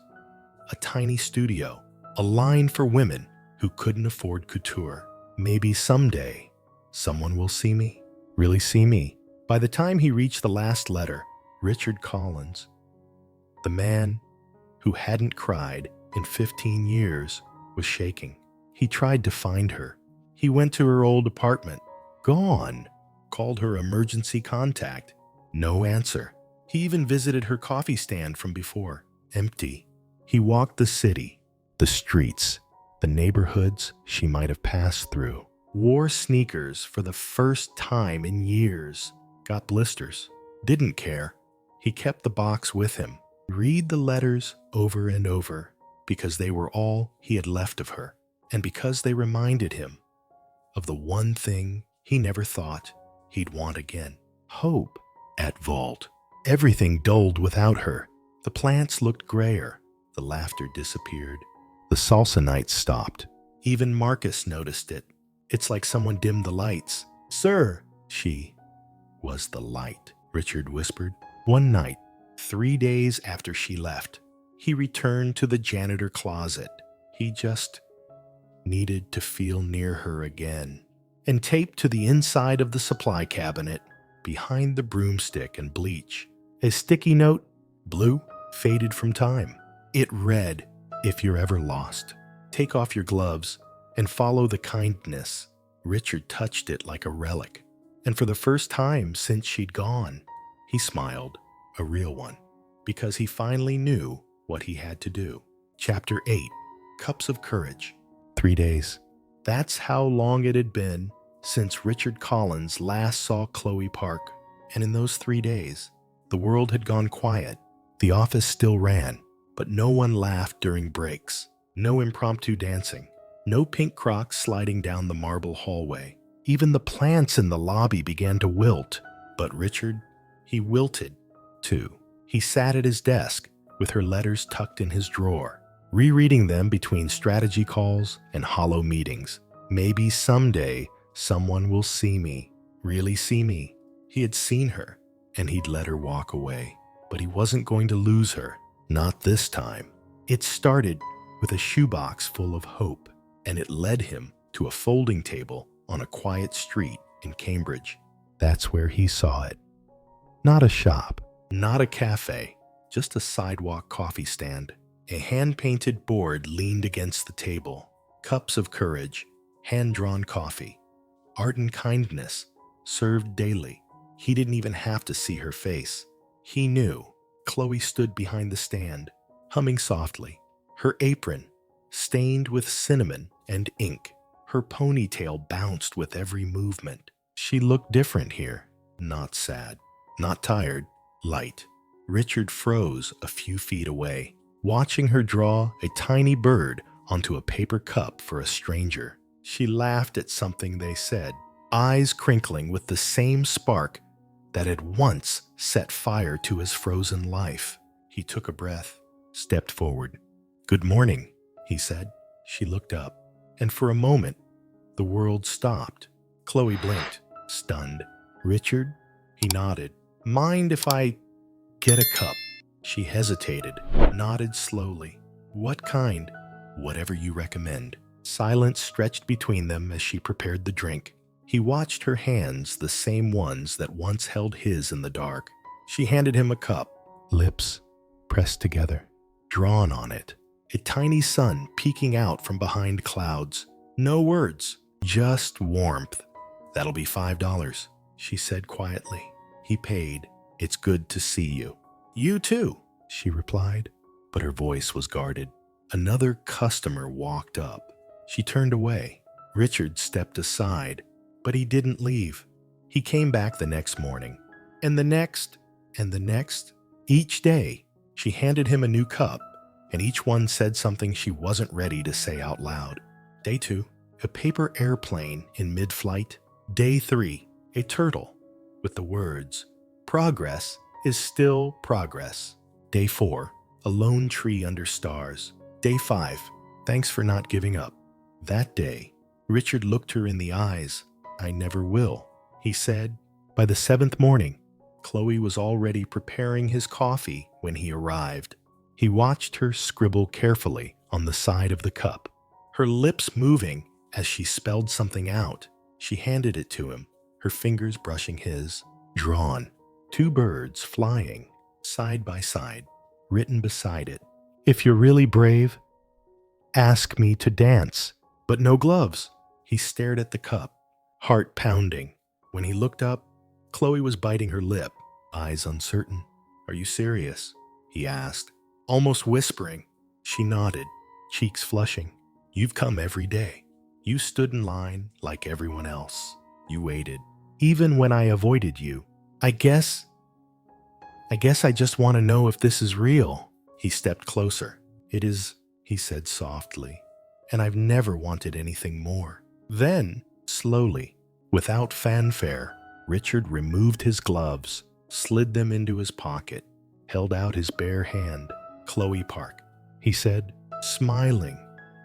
a tiny studio, a line for women who couldn't afford couture. Maybe someday someone will see me, really see me. By the time he reached the last letter, Richard Collins, the man who hadn't cried in 15 years, was shaking. He tried to find her. He went to her old apartment. Gone. Called her emergency contact. No answer. He even visited her coffee stand from before. Empty. He walked the city, the streets, the neighborhoods she might have passed through. Wore sneakers for the first time in years. Got blisters. Didn't care. He kept the box with him. Read the letters over and over because they were all he had left of her, and because they reminded him of the one thing he never thought he'd want again. Hope. At Vault, everything dulled without her. The plants looked grayer. The laughter disappeared. The salsa nights stopped. Even Marcus noticed it. It's like someone dimmed the lights. Sir, she was the light, Richard whispered. One night, 3 days after she left, he returned to the janitor closet. He just needed to feel near her again. And taped to the inside of the supply cabinet, behind the broomstick and bleach, a sticky note, blue, faded from time. It read, if you're ever lost, take off your gloves and follow the kindness. Richard touched it like a relic. And for the first time since she'd gone, he smiled, a real one, because he finally knew what he had to do. Chapter 8, Cups of Courage. 3 days. That's how long it had been since Richard Collins last saw Khloe Park. And in those 3 days, the world had gone quiet. The office still ran, but no one laughed during breaks. No impromptu dancing. No pink Crocs sliding down the marble hallway. Even the plants in the lobby began to wilt. But Richard, he wilted, too. He sat at his desk, with her letters tucked in his drawer, rereading them between strategy calls and hollow meetings. Maybe someday someone will see me, really see me. He had seen her, and he'd let her walk away. But he wasn't going to lose her, not this time. It started with a shoebox full of hope, and it led him to a folding table on a quiet street in Cambridge. That's where he saw it. Not a shop, not a cafe, just a sidewalk coffee stand. A hand-painted board leaned against the table. Cups of Courage, hand-drawn coffee, art and kindness, served daily. He didn't even have to see her face. He knew. Khloe stood behind the stand, humming softly, her apron stained with cinnamon and ink. Her ponytail bounced with every movement. She looked different here. Not sad, not tired, light. Richard froze a few feet away, watching her draw a tiny bird onto a paper cup for a stranger. She laughed at something they said, eyes crinkling with the same spark that had once set fire to his frozen life. He took a breath, stepped forward. "Good morning," he said. She looked up, and for a moment, the world stopped. Khloe blinked, stunned. Richard? He nodded. Mind if I get a cup? She hesitated, nodded slowly. What kind? Whatever you recommend. Silence stretched between them as she prepared the drink. He watched her hands, the same ones that once held his in the dark. She handed him a cup. Lips pressed together, drawn on it. A tiny sun peeking out from behind clouds. No words, just warmth. That'll be $5, she said quietly. He paid. It's good to see you. You too, she replied, but her voice was guarded. Another customer walked up. She turned away. Richard stepped aside, but he didn't leave. He came back the next morning, and the next, and the next. Each day, she handed him a new cup, and each one said something she wasn't ready to say out loud. Day 2, a paper airplane in mid-flight. Day 3, a turtle with the words, "Progress is still progress." Day 4, a lone tree under stars. Day 5, thanks for not giving up. That day, Richard looked her in the eyes. I never will, he said. By the 7th morning, Khloe was already preparing his coffee when he arrived. He watched her scribble carefully on the side of the cup, her lips moving as she spelled something out. She handed it to him, her fingers brushing his. Drawn, 2 birds flying, side by side, written beside it. If you're really brave, ask me to dance, but no gloves. He stared at the cup, heart pounding. When he looked up, Khloe was biting her lip, eyes uncertain. Are you serious? He asked, almost whispering. She nodded, cheeks flushing. You've come every day. You stood in line like everyone else. You waited, even when I avoided you. I guess I just want to know if this is real. He stepped closer. It is, he said softly, and I've never wanted anything more. Then, slowly, without fanfare, Richard removed his gloves, slid them into his pocket, held out his bare hand. Khloe Park, he said, smiling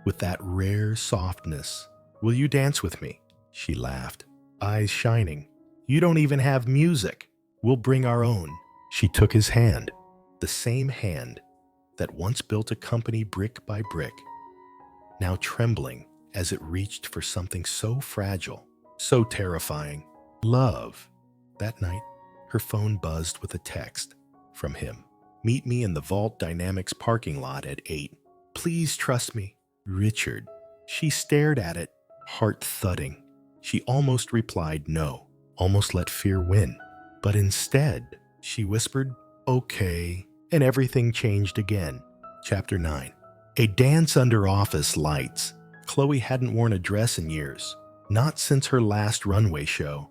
with that rare softness. Will you dance with me? She laughed, eyes shining. You don't even have music. We'll bring our own. She took his hand, the same hand that once built a company brick by brick, now trembling as it reached for something so fragile, so terrifying. Love. That night, her phone buzzed with a text from him. Meet me in the Vault Dynamics parking lot at 8. Please trust me. Richard. She stared at it, heart thudding. She almost replied no, almost let fear win. But instead, she whispered, okay, and everything changed again. Chapter 9. A dance under office lights. Khloe hadn't worn a dress in years, not since her last runway show,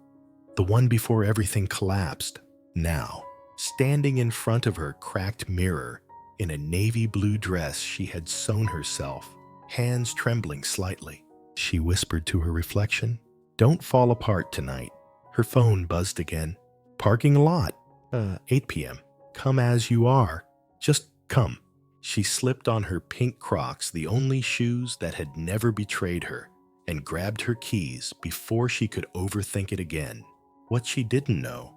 the one before everything collapsed. Now, standing in front of her cracked mirror, in a navy blue dress she had sewn herself, hands trembling slightly, she whispered to her reflection, don't fall apart tonight. Her phone buzzed again. Parking lot. 8 p.m. Come as you are. Just come. She slipped on her pink Crocs, the only shoes that had never betrayed her, and grabbed her keys before she could overthink it again. What she didn't know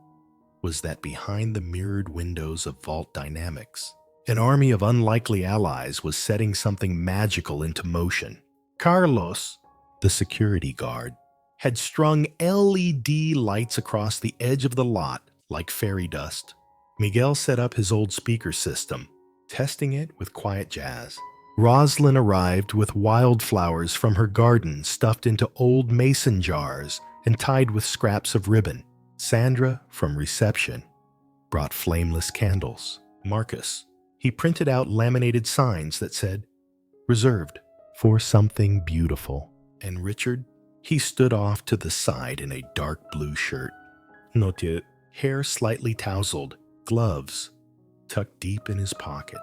was that behind the mirrored windows of Vault Dynamics, an army of unlikely allies was setting something magical into motion. Carlos, the security guard, had strung LED lights across the edge of the lot like fairy dust. Miguel set up his old speaker system, testing it with quiet jazz. Roslyn arrived with wildflowers from her garden stuffed into old mason jars and tied with scraps of ribbon. Sandra, from reception, brought flameless candles. Marcus, he printed out laminated signs that said, reserved for something beautiful. And Richard, he stood off to the side in a dark blue shirt. Note, hair slightly tousled, gloves tucked deep in his pocket.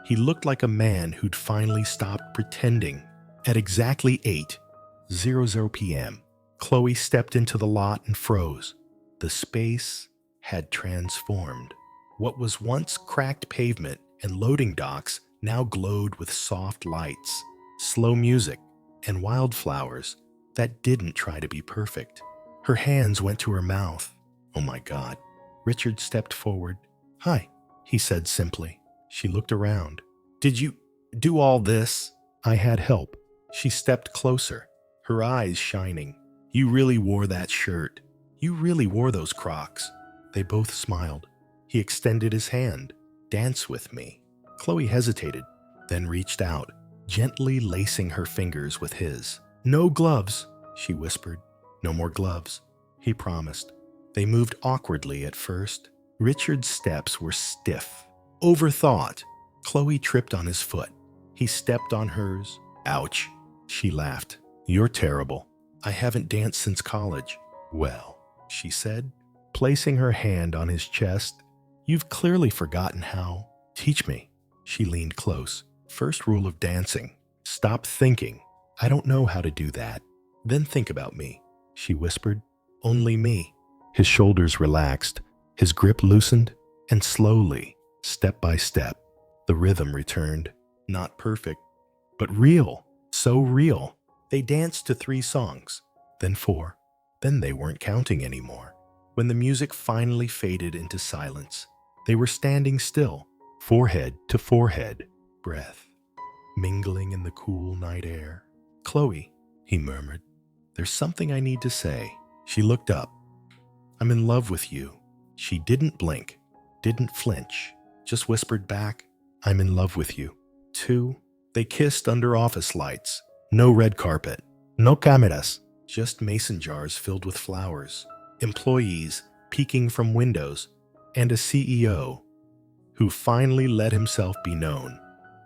He looked like a man who'd finally stopped pretending. At exactly 8:00 p.m., Khloe stepped into the lot and froze. The space had transformed. What was once cracked pavement and loading docks now glowed with soft lights, slow music, and wildflowers that didn't try to be perfect. Her hands went to her mouth. Oh my God. Richard stepped forward. Hi, he said simply. She looked around. Did you do all this? I had help. She stepped closer, her eyes shining. You really wore that shirt. You really wore those Crocs. They both smiled. He extended his hand. Dance with me. Khloe hesitated, then reached out, gently lacing her fingers with his. No gloves, she whispered. No more gloves, he promised. They moved awkwardly at first. Richard's steps were stiff, overthought. Khloe tripped on his foot. He stepped on hers. Ouch, she laughed. You're terrible. I haven't danced since college. Well, she said, placing her hand on his chest. You've clearly forgotten how. Teach me. She leaned close. First rule of dancing. Stop thinking. I don't know how to do that. Then think about me, she whispered. Only me. His shoulders relaxed, his grip loosened, and slowly, step by step, the rhythm returned. Not perfect, but real. So real. They danced to 3 songs, then 4. Then they weren't counting anymore. When the music finally faded into silence, they were standing still, forehead to forehead, breath mingling in the cool night air. Khloe, he murmured, there's something I need to say. She looked up. I'm in love with you. She didn't blink, didn't flinch, just whispered back, I'm in love with you. 2. They kissed under office lights. No red carpet, no cameras, just mason jars filled with flowers, employees peeking from windows, and a CEO who finally let himself be known,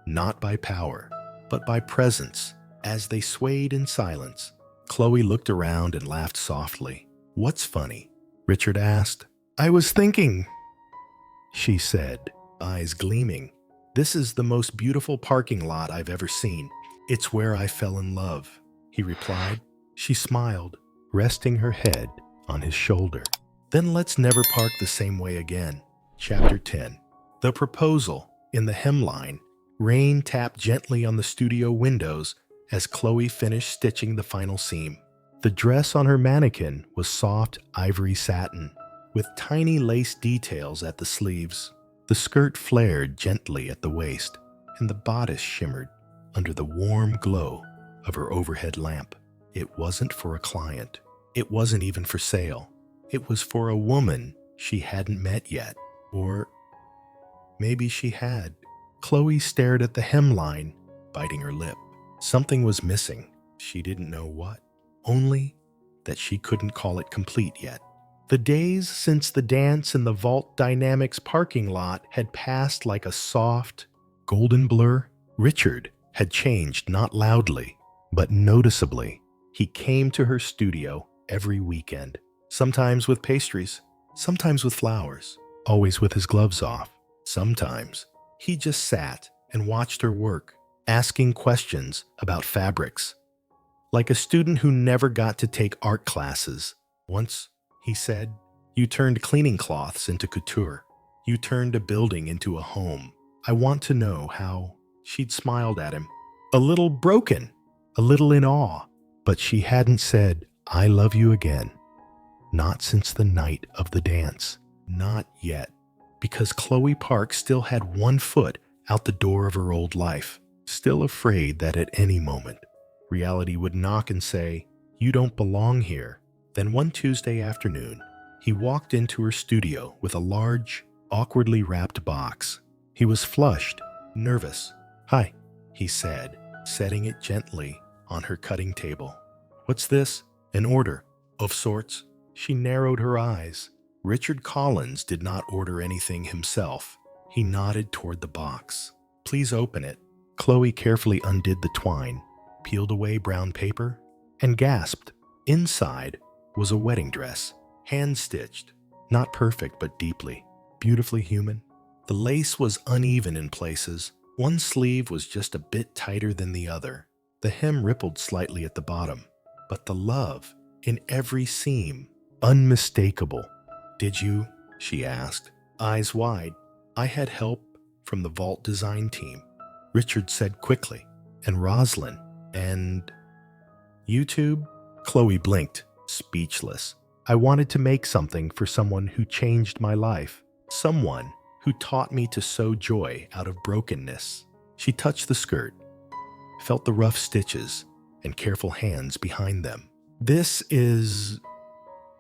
not by power, but by presence. As they swayed in silence, Khloe looked around and laughed softly. What's funny? Richard asked. I was thinking, she said, eyes gleaming. This is the most beautiful parking lot I've ever seen. It's where I fell in love, he replied. She smiled, resting her head on his shoulder. Then let's never park the same way again. Chapter 10. The proposal. In the hemline, rain tapped gently on the studio windows as Khloe finished stitching the final seam. The dress on her mannequin was soft ivory satin, with tiny lace details at the sleeves. The skirt flared gently at the waist, and the bodice shimmered under the warm glow of her overhead lamp. It wasn't for a client. It wasn't even for sale. It was for a woman she hadn't met yet. Or maybe she had. Khloe stared at the hemline, biting her lip. Something was missing. She didn't know what. Only that she couldn't call it complete yet. The days since the dance in the Vault Dynamics parking lot had passed like a soft, golden blur. Richard had changed, not loudly, but noticeably. He came to her studio every weekend, sometimes with pastries, sometimes with flowers, always with his gloves off. Sometimes he just sat and watched her work, asking questions about fabrics, like a student who never got to take art classes. Once, he said, you turned cleaning cloths into couture. You turned a building into a home. I want to know how. She'd smiled at him, a little broken, a little in awe, but she hadn't said, I love you again. Not since the night of the dance. Not yet. Because Khloe Park still had one foot out the door of her old life, still afraid that at any moment, reality would knock and say, you don't belong here. Then one Tuesday afternoon, he walked into her studio with a large, awkwardly wrapped box. He was flushed, nervous. Hi, he said, setting it gently on her cutting table. What's this? An order, of sorts? She narrowed her eyes. Richard Collins did not order anything himself. He nodded toward the box. Please open it. Khloe carefully undid the twine, peeled away brown paper, and gasped. Inside was a wedding dress, hand-stitched, not perfect but deeply, beautifully human. The lace was uneven in places. One sleeve was just a bit tighter than the other. The hem rippled slightly at the bottom, but the love in every seam, unmistakable. Did you? She asked, eyes wide. I had help from the Vault design team, Richard said quickly. And Rosalind, and YouTube? Khloe blinked, speechless. I wanted to make something for someone who changed my life, someone who taught me to sow joy out of brokenness. She touched the skirt, felt the rough stitches and careful hands behind them. This is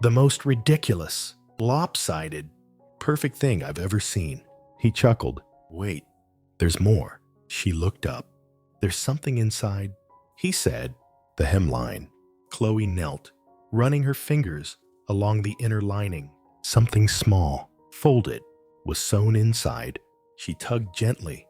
the most ridiculous, lopsided, perfect thing I've ever seen. He chuckled. Wait, there's more. She looked up. There's something inside, he said. The hemline. Khloe knelt, running her fingers along the inner lining. Something small, folded, was sewn inside. She tugged gently.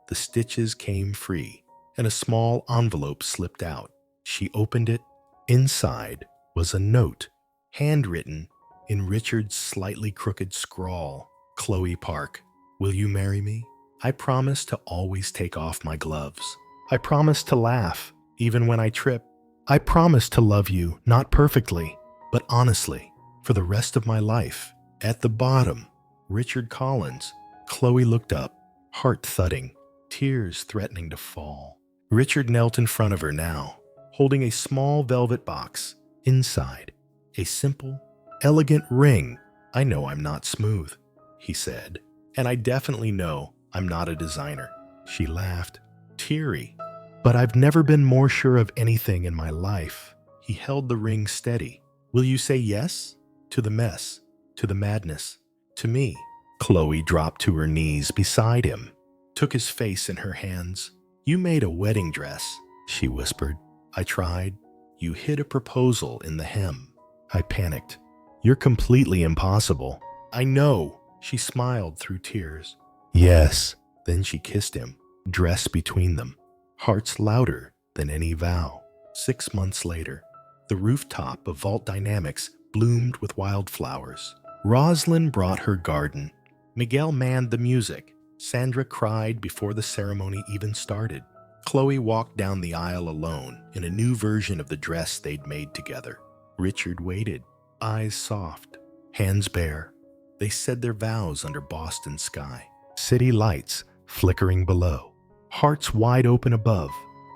The stitches came free, and a small envelope slipped out. She opened it. Inside was a note, handwritten in Richard's slightly crooked scrawl. Khloe Park, will you marry me? I promise to always take off my gloves. I promise to laugh, even when I trip. I promise to love you, not perfectly, but honestly, for the rest of my life. At the bottom, Richard Collins. Khloe looked up, heart thudding, tears threatening to fall. Richard knelt in front of her now, holding a small velvet box. Inside, a simple, elegant ring. I know I'm not smooth, he said, and I definitely know I'm not a designer. She laughed, teary. But I've never been more sure of anything in my life. He held the ring steady. Will you say yes? To the mess, to the madness, to me. Khloe dropped to her knees beside him, took his face in her hands. You made a wedding dress, she whispered. I tried. You hid a proposal in the hem. I panicked. You're completely impossible. I know. She smiled through tears. Yes. Then she kissed him, dress between them, hearts louder than any vow. 6 months later, the rooftop of Vault Dynamics bloomed with wildflowers. Roslyn brought her garden. Miguel manned the music. Sandra cried before the ceremony even started. Khloe walked down the aisle alone in a new version of the dress they'd made together. Richard waited, eyes soft, hands bare. They said their vows under Boston sky. City lights flickering below, hearts wide open above.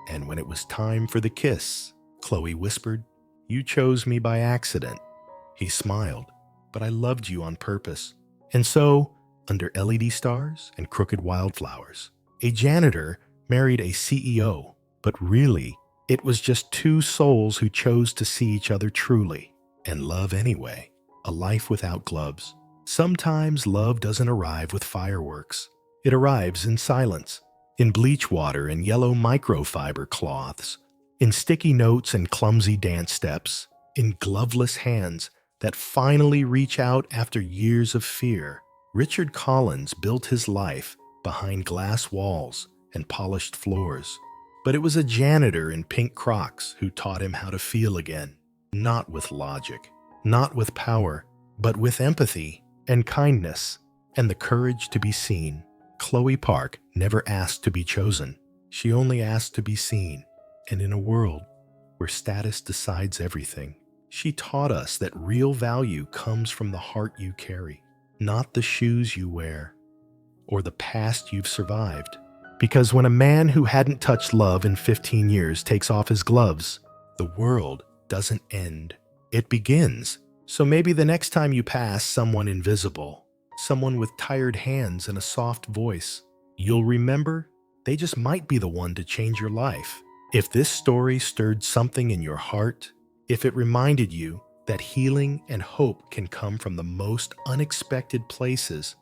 And when it was time for the kiss, Khloe whispered, You chose me by accident. He smiled, but I loved you on purpose. And so, under LED stars and crooked wildflowers, a janitor married a CEO, but really, it was just two souls who chose to see each other truly and love anyway. A life without gloves. Sometimes love doesn't arrive with fireworks. It arrives in silence, in bleach water and yellow microfiber cloths, in sticky notes and clumsy dance steps, in gloveless hands that finally reach out after years of fear. Richard Collins built his life behind glass walls and polished floors. But it was a janitor in pink Crocs who taught him how to feel again. Not with logic, not with power, but with empathy and kindness and the courage to be seen. Khloe Park never asked to be chosen. She only asked to be seen. And in a world where status decides everything, she taught us that real value comes from the heart you carry, not the shoes you wear or the past you've survived. Because when a man who hadn't touched love in 15 years takes off his gloves, the world doesn't end. It begins. So maybe the next time you pass someone invisible, someone with tired hands and a soft voice, you'll remember they just might be the one to change your life. If this story stirred something in your heart, if it reminded you that healing and hope can come from the most unexpected places,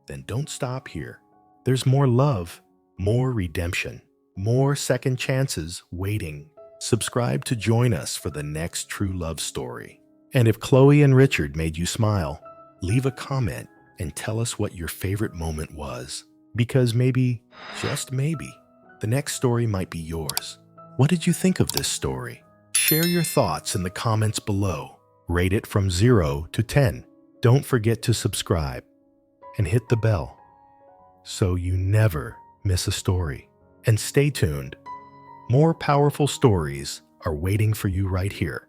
then don't stop here. There's more love, more redemption, more second chances waiting. Subscribe to join us for the next true love story. And if Khloe and Richard made you smile, leave a comment and tell us what your favorite moment was. Because maybe, just maybe, the next story might be yours. What did you think of this story? Share your thoughts in the comments below. Rate it from 0 to 10. Don't forget to subscribe and hit the bell so you never miss a story. And stay tuned. More powerful stories are waiting for you right here.